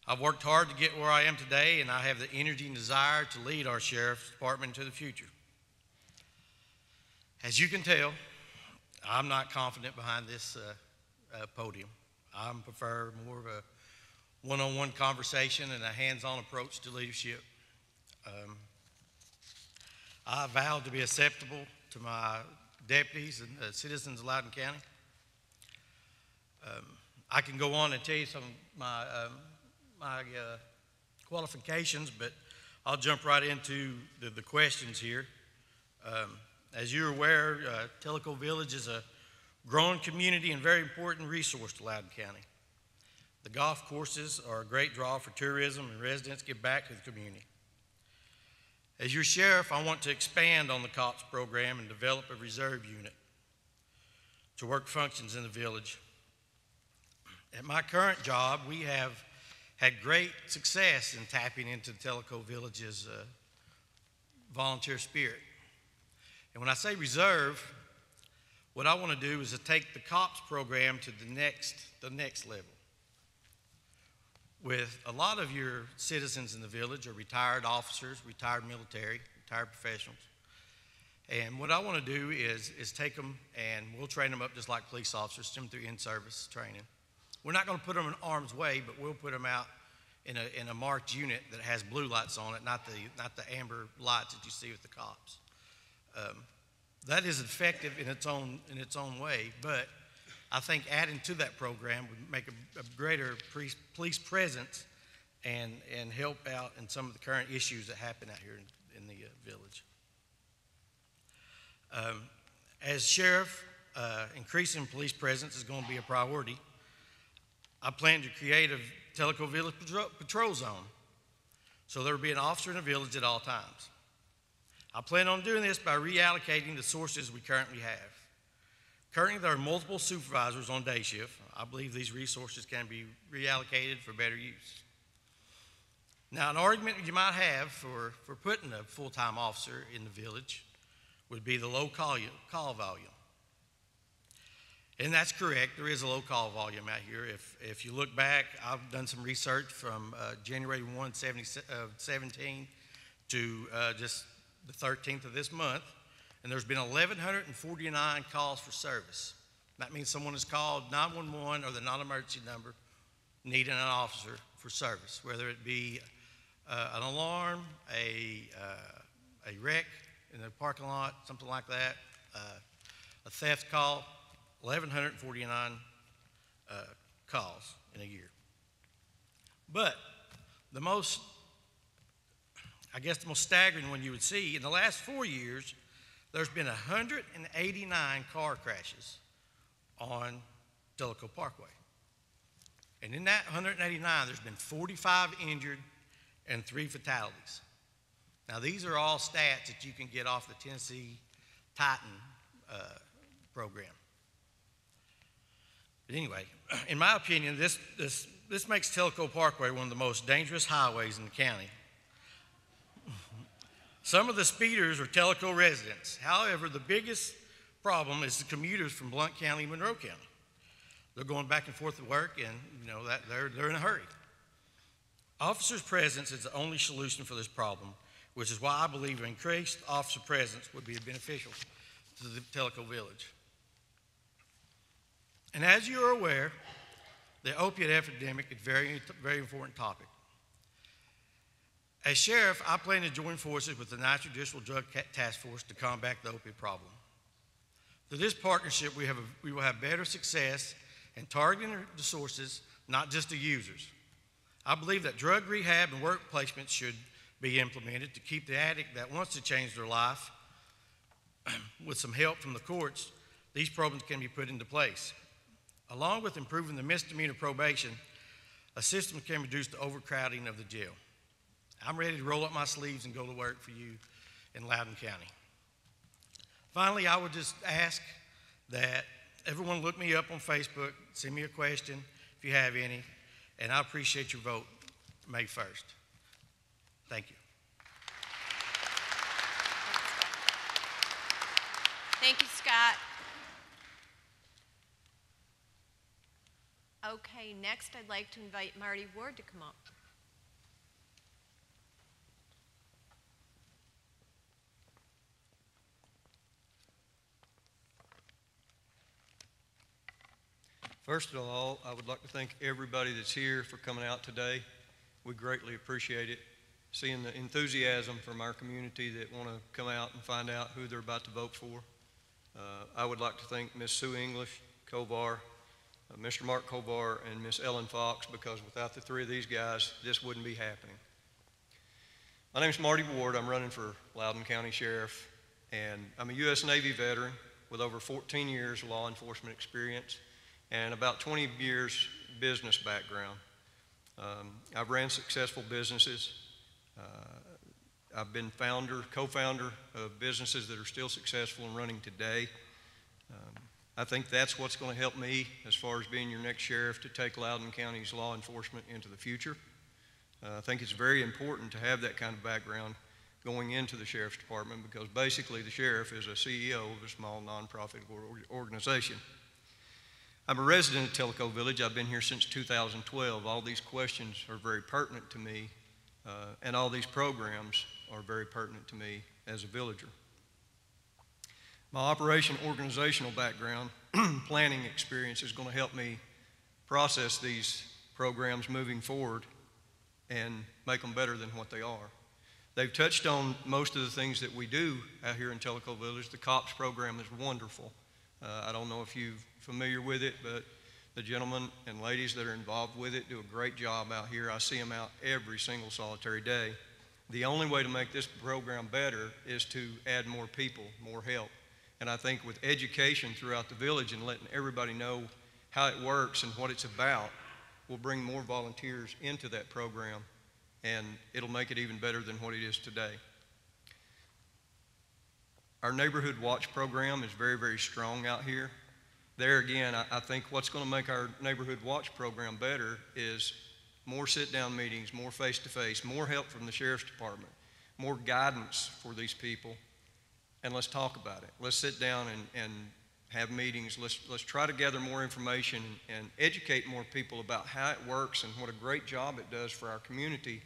I've worked hard to get where I am today, and I have the energy and desire to lead our sheriff's department into the future. As you can tell, I'm not confident behind this podium. I prefer more of a one-on-one conversation and a hands-on approach to leadership. I vowed to be acceptable to my deputies and the citizens of Loudoun County. I can go on and tell you some of my qualifications, but I'll jump right into the questions here. As you're aware, Tellico Village is a growing community and very important resource to Loudoun County. The golf courses are a great draw for tourism, and residents give back to the community. As your sheriff, I want to expand on the COPS program and develop a reserve unit to work functions in the village. At my current job, we have had great success in tapping into Tellico Village's volunteer spirit. And when I say reserve, what I want to do is to take the COPS program to the next level. With a lot of your citizens in the village are retired officers, retired military, retired professionals. And what I want to do is take them and we'll train them up just like police officers, send them through in-service training. We're not going to put them in harm's way, but we'll put them out in a marked unit that has blue lights on it, not the amber lights that you see with the cops. That is effective in its own way, but I think adding to that program would make a greater police presence and help out in some of the current issues that happen out here in the village. As sheriff, increasing police presence is going to be a priority. I plan to create a Tellico Village patrol zone, so there will be an officer in the village at all times. I plan on doing this by reallocating the sources we currently have. Currently, there are multiple supervisors on day shift. I believe these resources can be reallocated for better use. Now, an argument you might have for putting a full-time officer in the village would be the low call volume. And that's correct. There is a low call volume out here. If you look back, I've done some research from January 1, 2017 to just the 13th of this month, and there's been 1,149 calls for service. That means someone has called 911 or the non-emergency number needing an officer for service, whether it be an alarm, a wreck in the parking lot, something like that, a theft call. 1,149 calls in a year. But the most staggering one you would see, in the last 4 years, there's been 189 car crashes on Tellico Parkway. And in that 189, there's been 45 injured and 3 fatalities. Now, these are all stats that you can get off the Tennessee Titan program. But anyway, in my opinion, this makes Tellico Parkway one of the most dangerous highways in the county. Some of the speeders are Tellico residents. However, the biggest problem is the commuters from Blount County and Monroe County. They're going back and forth to work, and they're in a hurry. Officers' presence is the only solution for this problem, which is why I believe increased officer presence would be beneficial to the Tellico Village. And as you are aware, the opiate epidemic is a very, very important topic. As sheriff, I plan to join forces with the Non-Judicial Drug Task Force to combat the opiate problem. Through this partnership, we will have better success in targeting the sources, not just the users. I believe that drug rehab and work placement should be implemented to keep the addict that wants to change their life. With some help from the courts, these programs can be put into place. Along with improving the misdemeanor probation, a system can reduce the overcrowding of the jail. I'm ready to roll up my sleeves and go to work for you in Loudoun County. Finally, I would just ask that everyone look me up on Facebook, send me a question if you have any, and I appreciate your vote May 1st. Thank you. Thank you, Scott. Okay, next I'd like to invite Marty Ward to come up. First of all, I would like to thank everybody that's here for coming out today. We greatly appreciate it. Seeing the enthusiasm from our community that want to come out and find out who they're about to vote for. I would like to thank Ms. Sue English, Kovar, Mr. Mark Kovar, and Ms. Ellen Fox, because without the 3 of these guys, this wouldn't be happening. My name is Marty Ward. I'm running for Loudoun County Sheriff, and I'm a U.S. Navy veteran with over 14 years of law enforcement experience and about 20 years business background. I've ran successful businesses. I've been co-founder of businesses that are still successful and running today. I think that's what's going to help me as far as being your next sheriff to take Loudoun County's law enforcement into the future. I think it's very important to have that kind of background going into the sheriff's department because basically the sheriff is a CEO of a small nonprofit organization. I'm a resident of Tellico Village. I've been here since 2012. All these questions are very pertinent to me, and all these programs are very pertinent to me as a villager. My organizational background, planning experience is going to help me process these programs moving forward and make them better than what they are. They've touched on most of the things that we do out here in Tellico Village. The COPS program is wonderful. I don't know if you're familiar with it, but the gentlemen and ladies that are involved with it do a great job out here. I see them out every single solitary day. The only way to make this program better is to add more people, more help. And I think with education throughout the village and letting everybody know how it works and what it's about, we'll bring more volunteers into that program, and it'll make it even better than what it is today. Our Neighborhood Watch program is very, very strong out here. There again, I think what's going to make our Neighborhood Watch program better is more sit-down meetings, more face-to-face, more help from the Sheriff's Department, more guidance for these people, and let's talk about it. Let's sit down and have meetings. Let's try to gather more information and educate more people about how it works and what a great job it does for our community,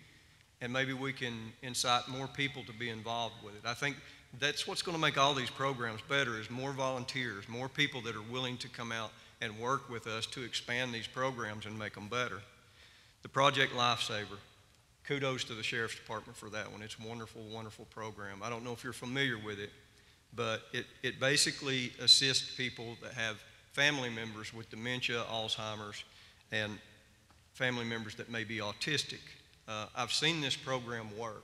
and maybe we can incite more people to be involved with it. I think that's what's going to make all these programs better is more volunteers, more people that are willing to come out and work with us to expand these programs and make them better. The Project Lifesaver, kudos to the Sheriff's Department for that one. It's a wonderful, wonderful program. I don't know if you're familiar with it, but it basically assists people that have family members with dementia, Alzheimer's, and family members that may be autistic. I've seen this program work.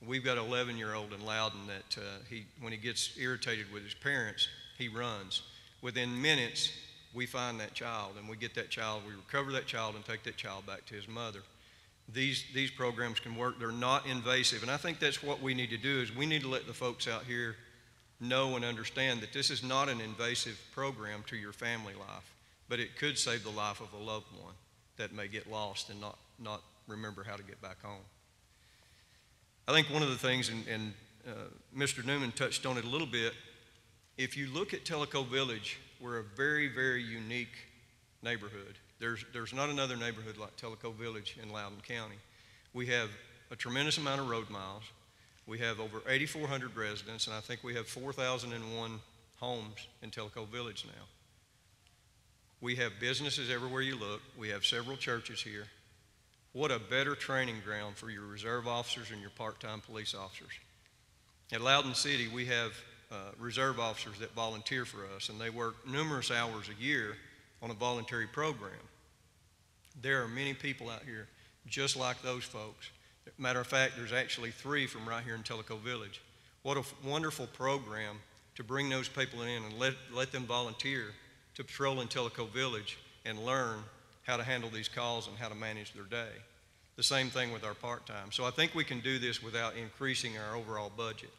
We've got an 11-year-old in Loudoun that when he gets irritated with his parents, he runs. Within minutes, we find that child, and we get that child, we recover that child and take that child back to his mother. These programs can work. They're not invasive, and I think that's what we need to do is we need to let the folks out here know and understand that this is not an invasive program to your family life, but it could save the life of a loved one that may get lost and not remember how to get back home. I think one of the things, and Mr. Newman touched on it a little bit, if you look at Tellico Village, we're a very, very unique neighborhood. There's not another neighborhood like Tellico Village in Loudoun County. We have a tremendous amount of road miles. We have over 8,400 residents, and I think we have 4,001 homes in Tellico Village now. We have businesses everywhere you look. We have several churches here. What a better training ground for your reserve officers and your part-time police officers. At Loudoun City, we have reserve officers that volunteer for us, and they work numerous hours a year on a voluntary program. There are many people out here just like those folks. Matter of fact, there's actually 3 from right here in Tellico Village. What a wonderful program to bring those people in and let them volunteer to patrol in Tellico Village and learn how to handle these calls and how to manage their day. The same thing with our part-time. So I think we can do this without increasing our overall budget.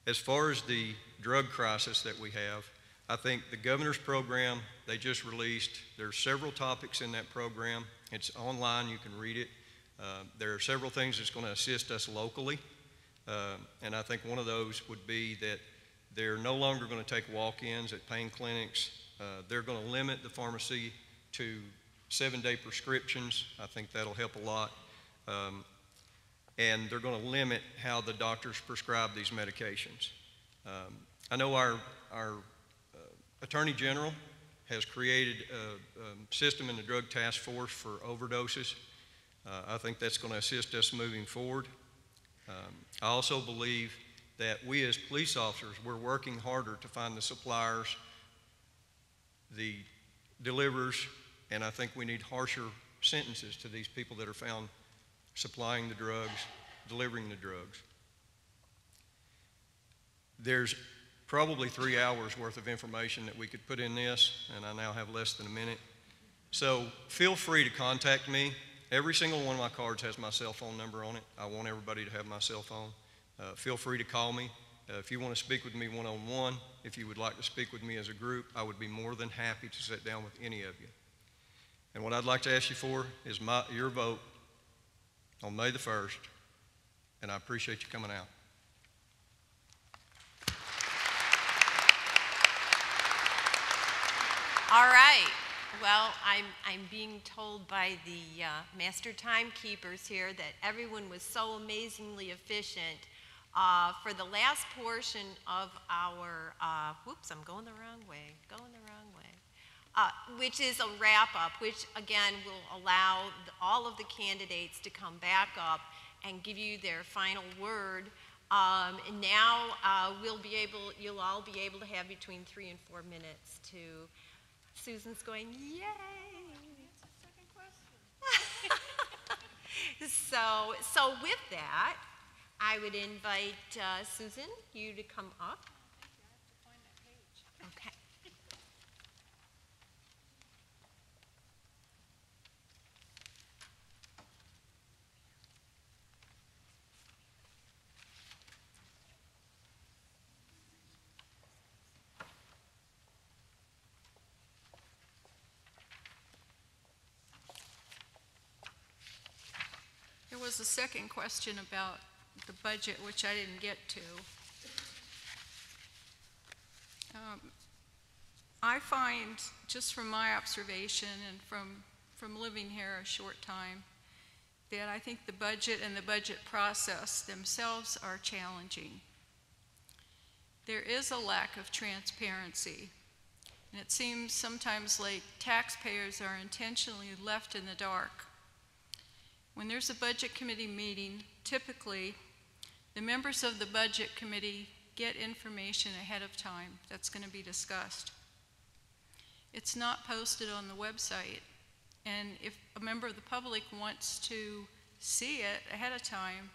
As far as the drug crisis that we have, I think the governor's program, they just released, there's several topics in that program. It's online, you can read it. There are several things that's going to assist us locally, and I think one of those would be that they're no longer going to take walk-ins at pain clinics. They're going to limit the pharmacy to 7-day prescriptions. I think that'll help a lot. And they're going to limit how the doctors prescribe these medications. I know our Attorney General has created a system in the Drug Task Force for overdoses. I think that's going to assist us moving forward. I also believe that we as police officers, we're working harder to find the suppliers, the deliverers, and I think we need harsher sentences to these people that are found supplying the drugs, delivering the drugs. There's probably 3 hours worth of information that we could put in this, and I now have less than a minute. So feel free to contact me. Every single one of my cards has my cell phone number on it. I want everybody to have my cell phone. Feel free to call me. If you want to speak with me one-on-one, if you would like to speak with me as a group, I would be more than happy to sit down with any of you. And what I'd like to ask you for is your vote on May the 1st, and I appreciate you coming out. All right. Well, I'm being told by the master timekeepers here that everyone was so amazingly efficient. For the last portion of our, whoops, I'm going the wrong way, which is a wrap-up, which again will allow all of the candidates to come back up and give you their final word. And now you'll all be able to have between 3 and 4 minutes to. Susan's going, yay! So with that, I would invite Susan, you to come up. Okay. There was a second question about the budget, which I didn't get to. I find, just from my observation and from living here a short time, that I think the budget and the budget process themselves are challenging. There is a lack of transparency, and it seems sometimes like taxpayers are intentionally left in the dark. When there's a budget committee meeting, typically the members of the budget committee get information ahead of time that's going to be discussed. It's not posted on the website, and if a member of the public wants to see it ahead of time,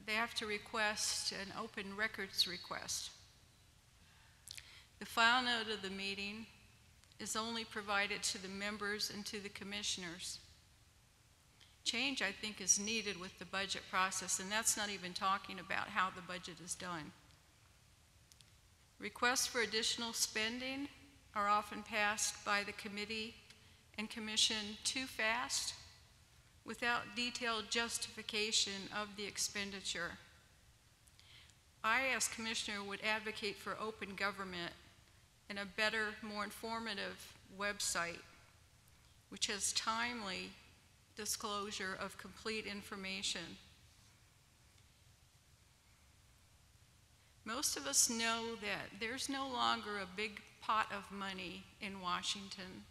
they have to request an open records request. The file note of the meeting is only provided to the members and to the commissioners. Change, I think, is needed with the budget process, and that's not even talking about how the budget is done. Requests for additional spending are often passed by the committee and commission too fast without detailed justification of the expenditure. I, as commissioner, would advocate for open government and a better, more informative website, which has timely disclosure of complete information. Most of us know that there's no longer a big pot of money in Washington.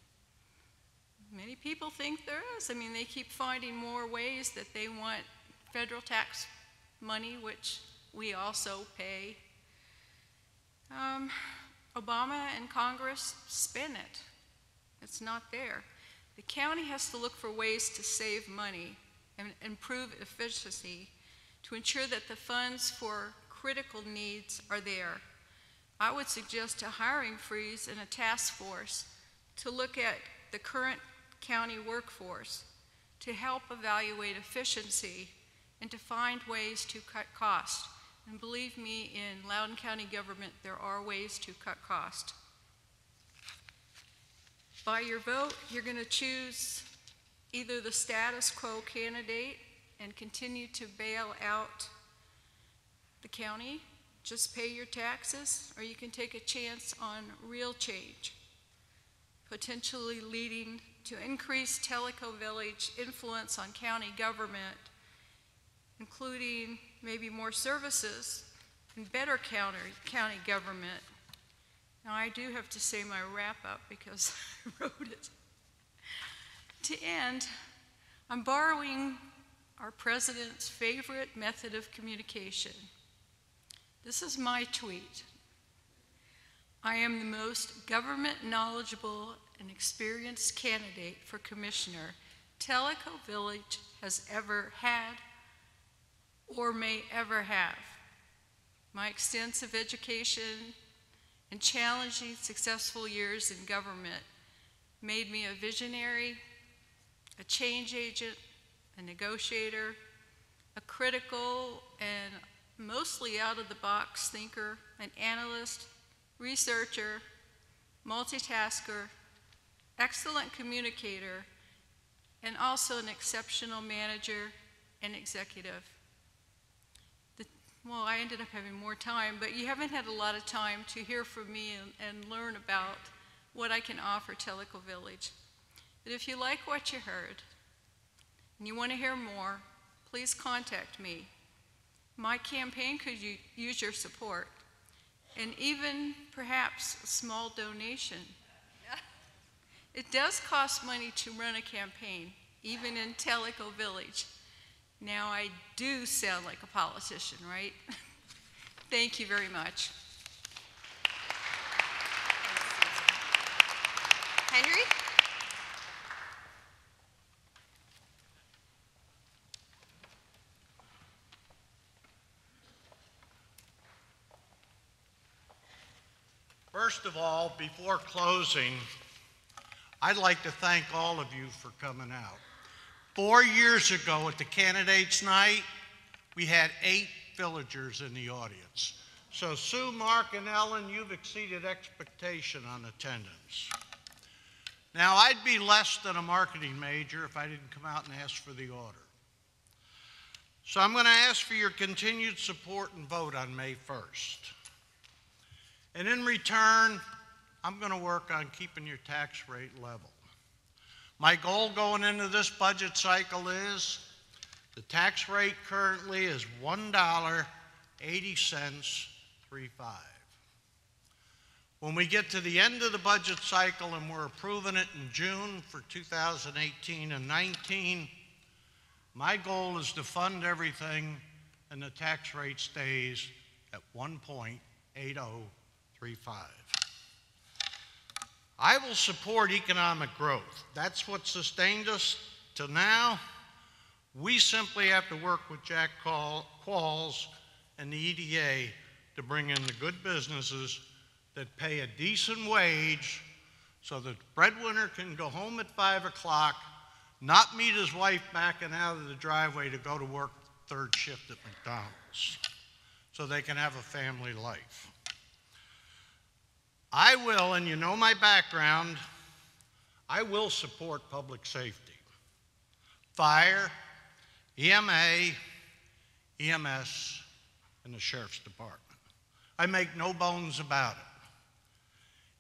Many people think there is. I mean, they keep finding more ways that they want federal tax money, which we also pay. Obama and Congress spin it. It's not there. The county has to look for ways to save money and improve efficiency to ensure that the funds for critical needs are there. I would suggest a hiring freeze and a task force to look at the current county workforce to help evaluate efficiency and to find ways to cut costs. And believe me, in Loudoun County government, there are ways to cut costs. By your vote, you're going to choose either the status quo candidate and continue to bail out the county, just pay your taxes, or you can take a chance on real change, potentially leading to increased Tellico Village influence on county government, including maybe more services and better county government. Now, I do have to say my wrap-up because I wrote it. To end, I'm borrowing our president's favorite method of communication. This is my tweet. I am the most government knowledgeable and experienced candidate for commissioner Tellico Village has ever had or may ever have. My extensive education and challenging, successful years in government made me a visionary, a change agent, a negotiator, a critical and mostly out-of-the-box thinker, an analyst, researcher, multitasker, excellent communicator, and also an exceptional manager and executive. Well, I ended up having more time, but you haven't had a lot of time to hear from me and learn about what I can offer Tellico Village. But if you like what you heard and you want to hear more, please contact me. My campaign could use your support, and even perhaps a small donation. It does cost money to run a campaign, even in Tellico Village. Now, I do sound like a politician, right? Thank you very much. Henry? First of all, before closing, I'd like to thank all of you for coming out. 4 years ago at the Candidates Night, we had 8 villagers in the audience. So Sue, Mark, and Ellen, you've exceeded expectation on attendance. Now, I'd be less than a marketing major if I didn't come out and ask for the order. So I'm going to ask for your continued support and vote on May 1st. And in return, I'm going to work on keeping your tax rate level. My goal going into this budget cycle is the tax rate currently is $1.8035. When we get to the end of the budget cycle and we're approving it in June for 2018 and 19, my goal is to fund everything and the tax rate stays at 1.8035. I will support economic growth. That's what sustained us till now. We simply have to work with Jack Qualls and the EDA to bring in the good businesses that pay a decent wage so the breadwinner can go home at 5 o'clock, not meet his wife backing out of the driveway to go to work third shift at McDonald's, so they can have a family life. I will, and you know my background, I will support public safety. Fire, EMA, EMS, and the Sheriff's Department. I make no bones about it.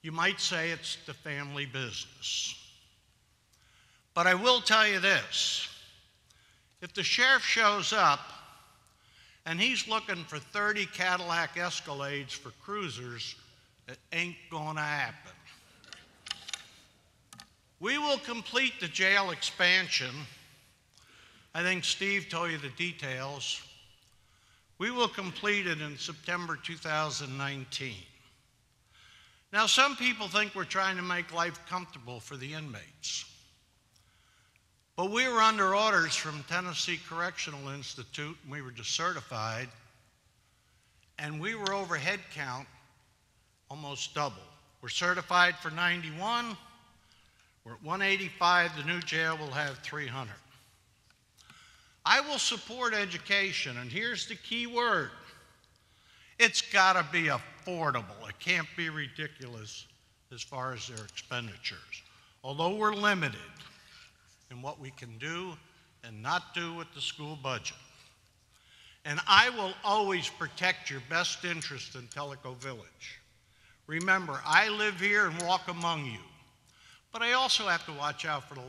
You might say it's the family business. But I will tell you this. If the sheriff shows up and he's looking for 30 Cadillac Escalades for cruisers, it ain't gonna happen. We will complete the jail expansion. I think Steve told you the details. We will complete it in September 2019. Now, some people think we're trying to make life comfortable for the inmates. But we were under orders from Tennessee Correctional Institute, and we were decertified, and we were over head count almost double. We're certified for 91. We're at 185. The new jail will have 300. I will support education, and here's the key word. It's got to be affordable. It can't be ridiculous as far as their expenditures. Although we're limited in what we can do and not do with the school budget. And I will always protect your best interest in Tellico Village. Remember, I live here and walk among you, but I also have to watch out for the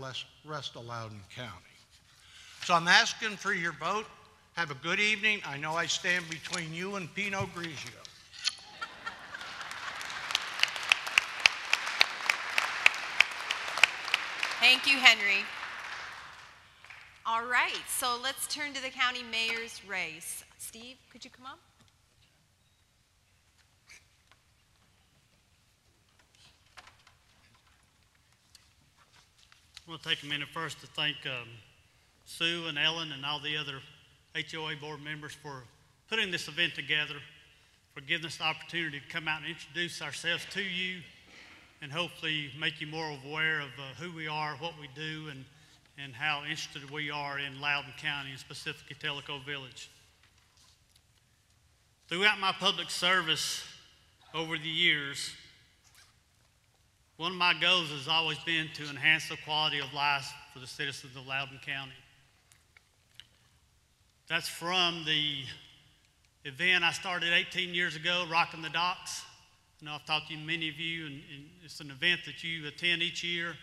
rest of Loudoun County. So I'm asking for your vote. Have a good evening. I know I stand between you and Pinot Grigio. Thank you, Henry. All right, so let's turn to the county mayor's race. Steve, could you come up? I want to take a minute first to thank Sue and Ellen and all the other HOA board members for putting this event together, for giving us the opportunity to come out and introduce ourselves to you and hopefully make you more aware of who we are, what we do, and how interested we are in Loudoun County, and specifically Tellico Village. Throughout my public service over the years, one of my goals has always been to enhance the quality of life for the citizens of Loudoun County. That's from the event I started 18 years ago, Rocking the Docks. I know I've talked to many of you, and it's an event that you attend each year,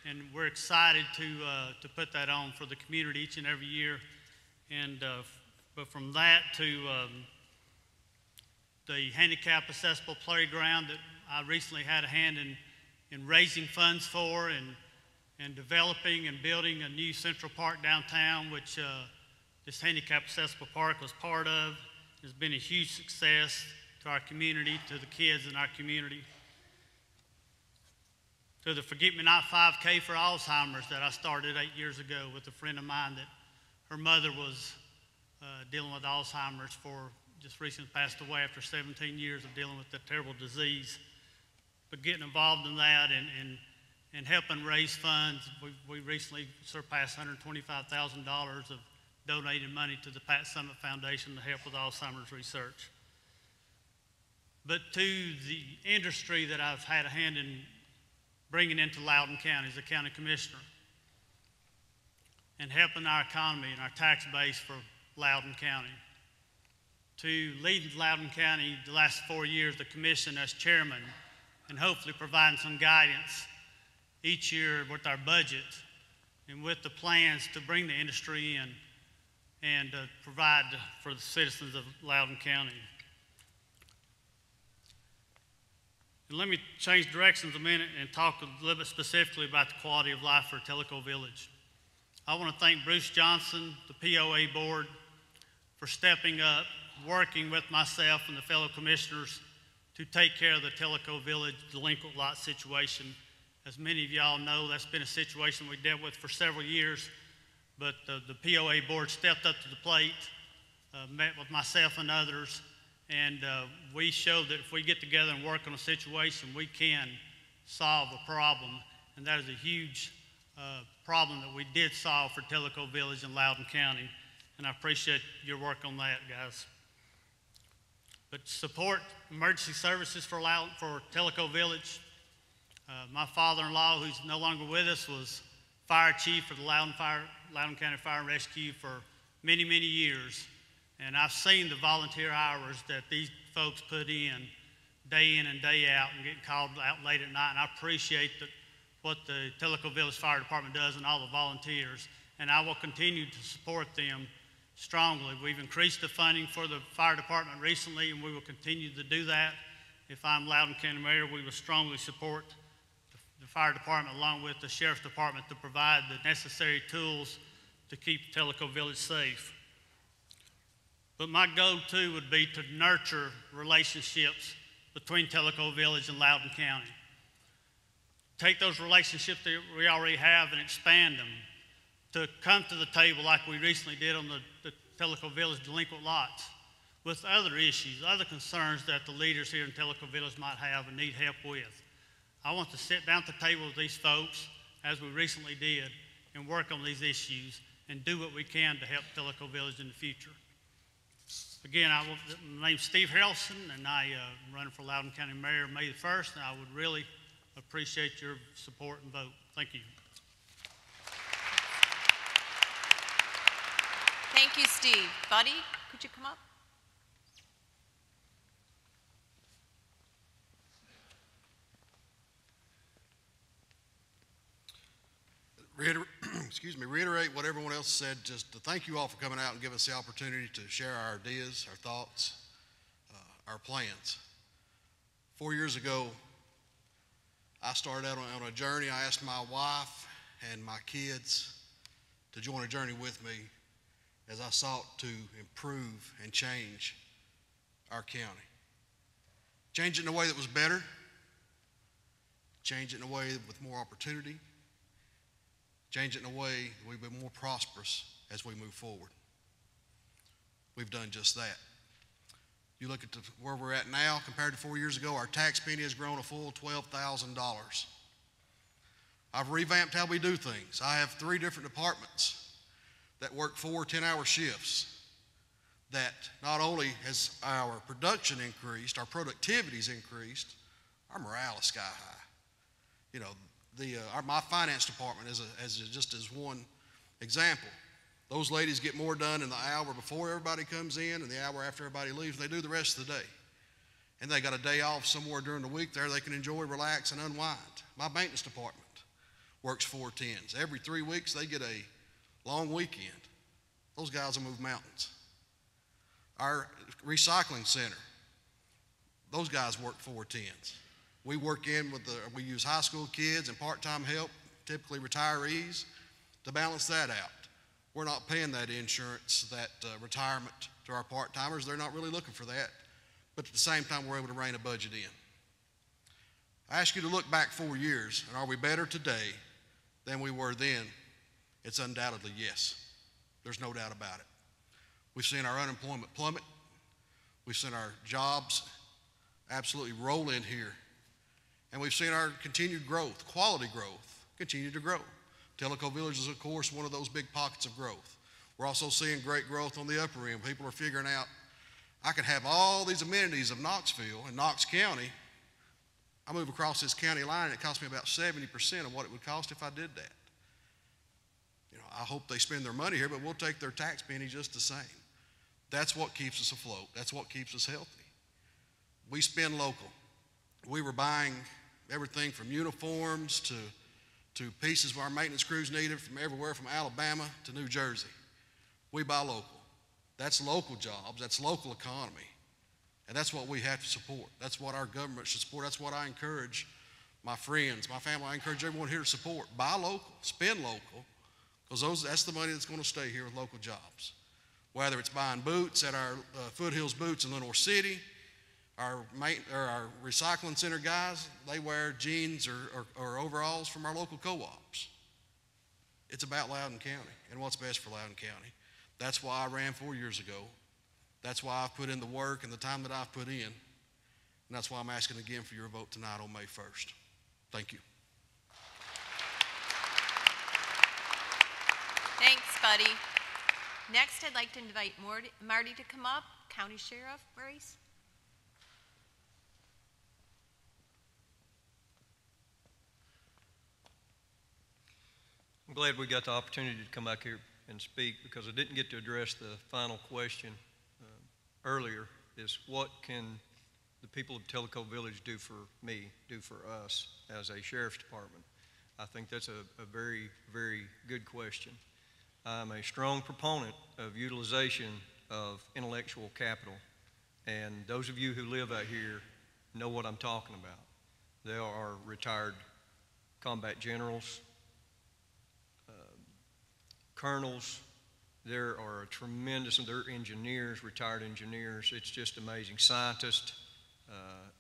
and we're excited to put that on for the community each and every year. And but from that to the handicap accessible playground that I recently had a hand in raising funds for, and developing and building a new Central Park downtown, which this handicap accessible park was part of. It's been a huge success to our community, to the kids in our community. To the Forget Me Not 5K for Alzheimer's that I started 8 years ago with a friend of mine that her mother was dealing with Alzheimer's just recently passed away after 17 years of dealing with that terrible disease. But getting involved in that and helping raise funds, we recently surpassed $125,000 of donated money to the Pat Summit Foundation to help with Alzheimer's research. But to the industry that I've had a hand in bringing into Loudoun County as a county commissioner, and helping our economy and our tax base for Loudoun County. To lead Loudoun County the last 4 years, the commission as chairman, and hopefully providing some guidance each year with our budget and with the plans to bring the industry in and provide for the citizens of Loudoun County. And let me change directions a minute and talk a little bit specifically about the quality of life for Tellico Village. I want to thank Bruce Johnson, the POA board, for stepping up, working with myself and the fellow commissioners to take care of the Tellico Village delinquent lot situation. As many of y'all know, that's been a situation we dealt with for several years, but the POA board stepped up to the plate, met with myself and others, and we showed that if we get together and work on a situation, we can solve a problem, and that is a huge problem that we did solve for Tellico Village in Loudoun County, and I appreciate your work on that, guys. But support emergency services for Tellico Village. My father-in-law, who's no longer with us, was fire chief for the Loudoun County Fire and Rescue for many, many years. And I've seen the volunteer hours that these folks put in and day out, and getting called out late at night. And I appreciate what the Tellico Village Fire Department does and all the volunteers. And I will continue to support them strongly. We've increased the funding for the fire department recently, and we will continue to do that. If I'm Loudoun County Mayor, we will strongly support the fire department along with the sheriff's department to provide the necessary tools to keep Tellico Village safe. But my goal too would be to nurture relationships between Tellico Village and Loudoun County. Take those relationships that we already have and expand them to come to the table like we recently did on the Tellico Village delinquent lots with other issues, other concerns that the leaders here in Tellico Village might have and need help with. I want to sit down at the table with these folks, as we recently did, and work on these issues and do what we can to help Tellico Village in the future. Again, my name's Steve Harrelson, and I'm running for Loudoun County Mayor May the 1st, and I would really appreciate your support and vote. Thank you. Thank you, Steve. Buddy, could you come up? Reiterate what everyone else said, just to thank you all for coming out and giving us the opportunity to share our ideas, our thoughts, our plans. 4 years ago, I started out on a journey. I asked my wife and my kids to join a journey with me as I sought to improve and change our county. Change it in a way that was better, change it in a way with more opportunity, change it in a way that we'll be more prosperous as we move forward. We've done just that. You look at where we're at now compared to 4 years ago, our tax penny has grown a full $12,000. I've revamped how we do things. I have 3 different departments that work 4 10-hour shifts. That not only has our production increased, our productivity's increased, our morale is sky high. You know, my finance department just as one example. Those ladies get more done in the hour before everybody comes in and the hour after everybody leaves. They do the rest of the day. And they got a day off somewhere during the week there they can enjoy, relax, and unwind. My maintenance department works 4 10s. Every 3 weeks they get a long weekend. Those guys will move mountains. Our recycling center, those guys work 4 10s. We work in we use high school kids and part-time help, typically retirees, to balance that out. We're not paying that insurance, that retirement to our part-timers. They're not really looking for that. But at the same time, we're able to rein a budget in. I ask you to look back 4 years, and are we better today than we were then? It's undoubtedly yes. There's no doubt about it. We've seen our unemployment plummet. We've seen our jobs absolutely roll in here. And we've seen our continued growth, quality growth, continue to grow. Tellico Village is, of course, one of those big pockets of growth. We're also seeing great growth on the upper end. People are figuring out, I can have all these amenities of Knoxville and Knox County. I move across this county line, and it costs me about 70% of what it would cost if I did that. You know, I hope they spend their money here, but we'll take their tax penny just the same. That's what keeps us afloat. That's what keeps us healthy. We spend local. We were buying everything from uniforms to pieces our maintenance crews needed from everywhere from Alabama to New Jersey. We buy local. That's local jobs. That's local economy. And that's what we have to support. That's what our government should support. That's what I encourage my friends, my family. I encourage everyone here to support. Buy local. Spend local. Because that's the money that's going to stay here with local jobs. Whether it's buying boots at our Foothills Boots in Lenore City, our recycling center guys, they wear jeans or overalls from our local co-ops. It's about Loudoun County and what's best for Loudoun County. That's why I ran 4 years ago. That's why I've put in the work and the time that I've put in. And that's why I'm asking again for your vote tonight on May 1st. Thank you. Thanks, buddy. Next, I'd like to invite Marty to come up, County Sheriff race. I'm glad we got the opportunity to come back here and speak because I didn't get to address the final question earlier, is what can the people of Tellico Village do for me, do for us as a sheriff's department? I think that's a very, very good question. I'm a strong proponent of utilization of intellectual capital, and those of you who live out here know what I'm talking about. There are retired combat generals, colonels, there are a tremendous, there are engineers, retired engineers, it's just amazing. Scientists,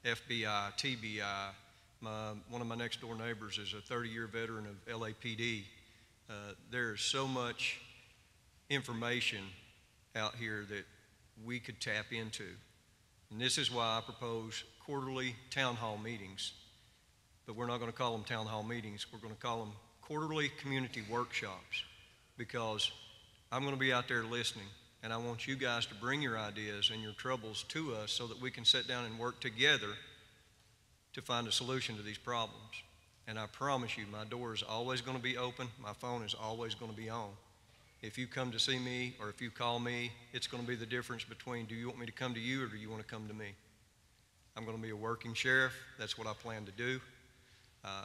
FBI, TBI. One of my next door neighbors is a 30-year veteran of LAPD. There is so much information out here that we could tap into. And this is why I propose quarterly town hall meetings. But we're not going to call them town hall meetings. We're going to call them quarterly community workshops, because I'm going to be out there listening, and I want you guys to bring your ideas and your troubles to us so that we can sit down and work together to find a solution to these problems. And I promise you, my door is always going to be open. My phone is always going to be on. If you come to see me or if you call me, it's going to be the difference between, do you want me to come to you or do you want to come to me? I'm going to be a working sheriff. That's what I plan to do.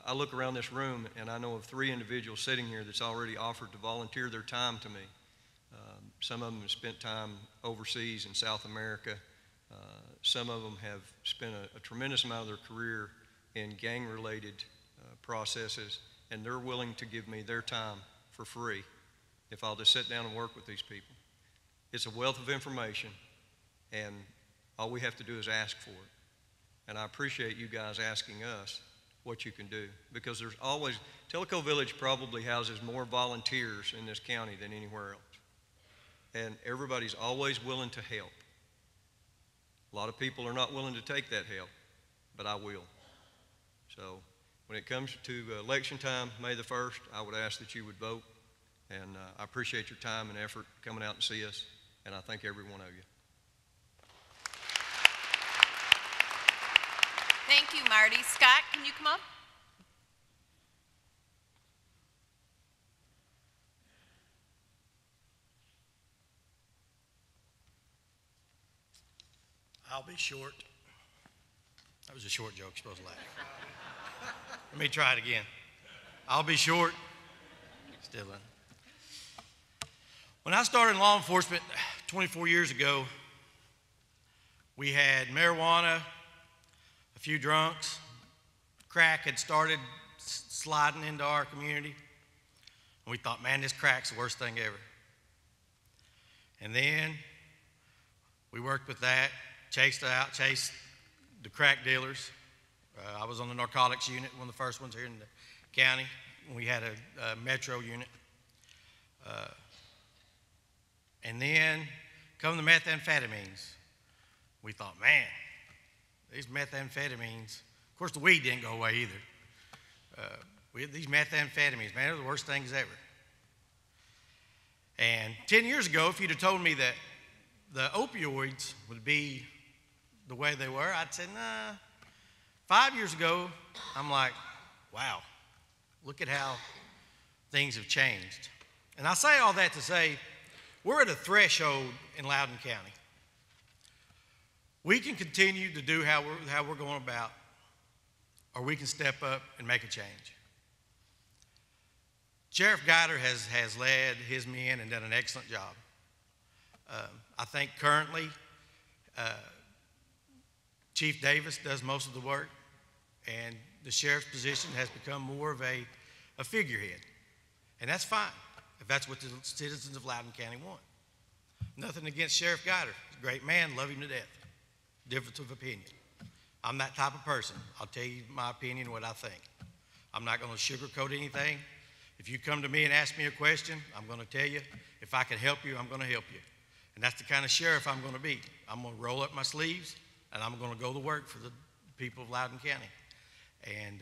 I look around this room and I know of 3 individuals sitting here that's already offered to volunteer their time to me. Some of them have spent time overseas in South America. Some of them have spent a tremendous amount of their career in gang-related processes, and they're willing to give me their time for free if I'll just sit down and work with these people. It's a wealth of information, and all we have to do is ask for it. And I appreciate you guys asking us what you can do, because there's always, Tellico Village probably houses more volunteers in this county than anywhere else. And everybody's always willing to help. A lot of people are not willing to take that help, but I will. So when it comes to election time, May the 1st, I would ask that you would vote. And I appreciate your time and effort coming out to see us, and I thank every one of you. Thank you, Marty. Scott, can you come up? I'll be short. That was a short joke, you're supposed to laugh. Let me try it again. I'll be short. Still in. When I started in law enforcement 24 years ago, we had marijuana, a few drunks, crack had started sliding into our community, and we thought, man, this crack's the worst thing ever. And then we worked with that, chased the crack dealers. I was on the narcotics unit, one of the first ones here in the county. We had a metro unit. And then come the methamphetamines. We thought, man, these methamphetamines, of course the weed didn't go away either. We had these methamphetamines, man, they're the worst things ever. And 10 years ago, if you'd have told me that the opioids would be the way they were, I'd say, nah. 5 years ago, I'm like, wow, look at how things have changed. And I say all that to say, we're at a threshold in Loudoun County. We can continue to do how we're going about, or we can step up and make a change. Sheriff Guider has led his men and done an excellent job. I think currently Chief Davis does most of the work, and the sheriff's position has become more of a figurehead. And that's fine, if that's what the citizens of Loudoun County want. Nothing against Sheriff Guider. He's a great man, love him to death. Difference of opinion. I'm that type of person. I'll tell you my opinion, what I think. I'm not going to sugarcoat anything. If you come to me and ask me a question, I'm going to tell you. If I can help you, I'm going to help you. And that's the kind of sheriff I'm going to be. I'm going to roll up my sleeves, and I'm going to go to work for the people of Loudoun County. And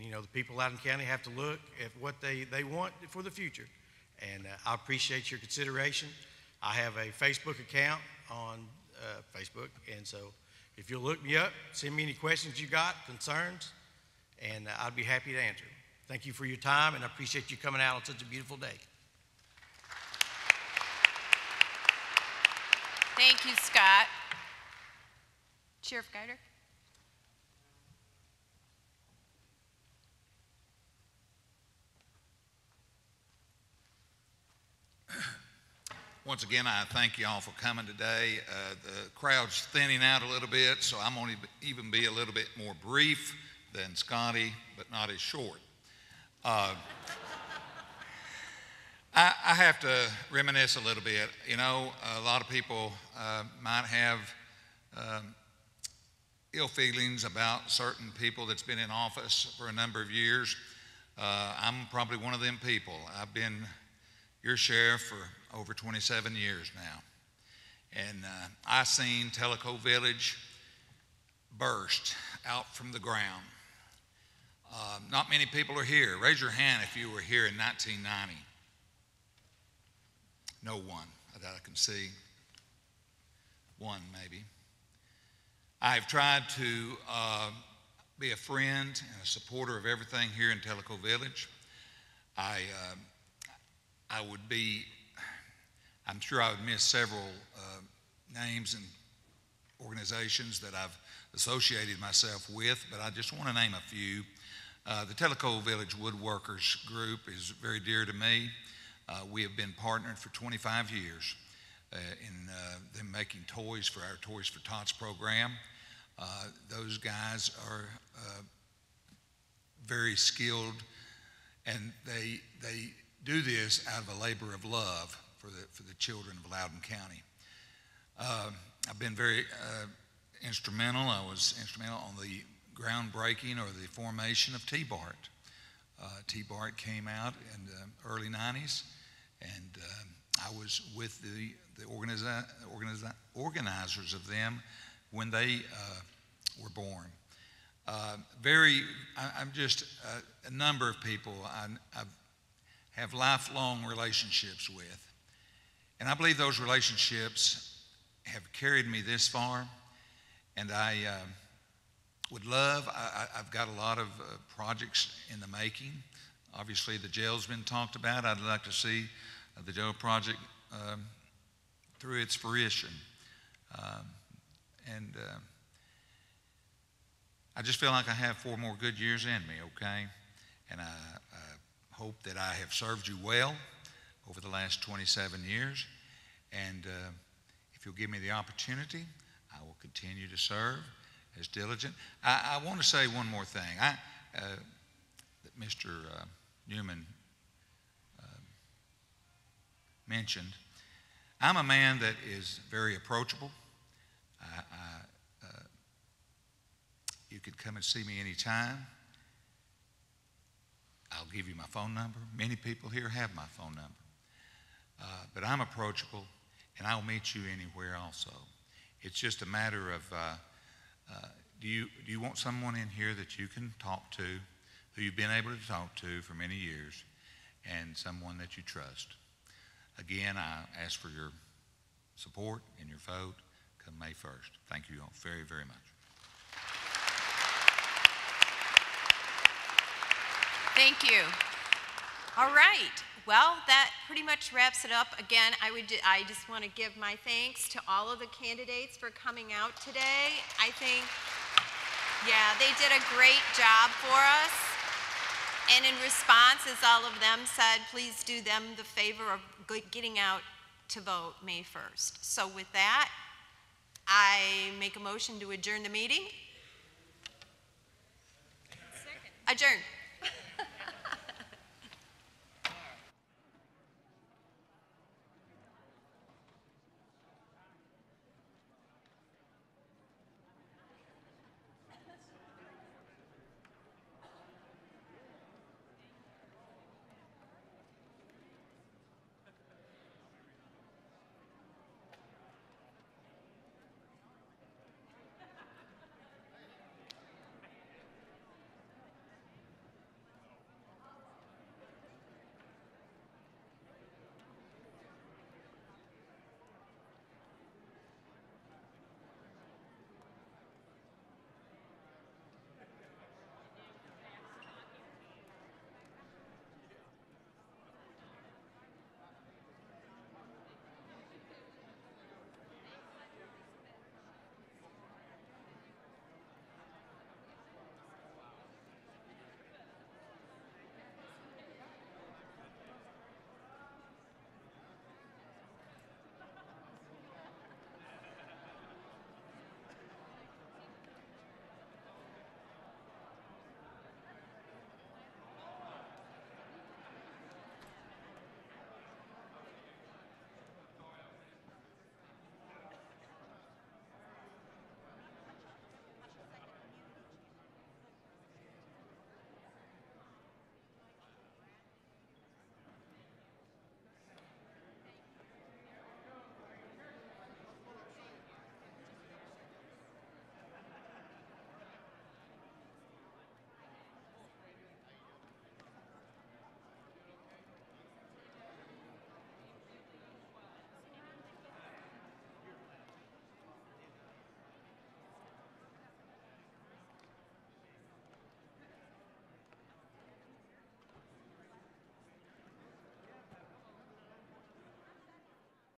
you know, the people of Loudoun County have to look at what they want for the future. And I appreciate your consideration. I have a Facebook account on Facebook, and so if you'll look me up, send me any questions you got, concerns, and I'd be happy to answer. Thank you for your time, and I appreciate you coming out on such a beautiful day. Thank you, Scott. Sheriff Guider? Once again, I thank you all for coming today. The crowd's thinning out a little bit, so I'm going to even be a little bit more brief than Scotty, but not as short. I have to reminisce a little bit. You know, a lot of people might have ill feelings about certain people that's been in office for a number of years. I'm probably one of them people. I've been your sheriff for over 27 years now. And I seen Tellico Village burst out from the ground. Not many people are here. Raise your hand if you were here in 1990. No one that I can see. One, maybe. I've tried to be a friend and a supporter of everything here in Tellico Village. I would be, I'm sure I would miss several names and organizations that I've associated myself with, but I just want to name a few. The Tellico Village Woodworkers Group is very dear to me. We have been partnered for 25 years in them making toys for our Toys for Tots program. Those guys are very skilled, and they do this out of a labor of love for the children of Loudoun County. I've been very instrumental. I was instrumental on the groundbreaking or the formation of T-BART. T-BART came out in the early 90s, and I was with the organizers of them when they were born. I'm just a number of people I have lifelong relationships with. And I believe those relationships have carried me this far. And I would love, I've got a lot of projects in the making. Obviously, the jail's been talked about. I'd like to see the jail project through its fruition. I just feel like I have 4 more good years in me, okay? And I hope that I have served you well over the last 27 years. And if you'll give me the opportunity, I will continue to serve as diligent. I want to say one more thing. That Mr. Newman mentioned. I'm a man that is very approachable. You could come and see me anytime. I'll give you my phone number. Many people here have my phone number. But I'm approachable, and I'll meet you anywhere also. It's just a matter of, do you want someone in here that you can talk to, who you've been able to talk to for many years, and someone that you trust? Again, I ask for your support and your vote come May 1st. Thank you all very, very much. Thank you. All right. Well, that pretty much wraps it up. Again, I just want to give my thanks to all of the candidates for coming out today. I think, yeah, they did a great job for us. And in response, as all of them said, please do them the favor of getting out to vote May 1st. So with that, I make a motion to adjourn the meeting. Adjourn.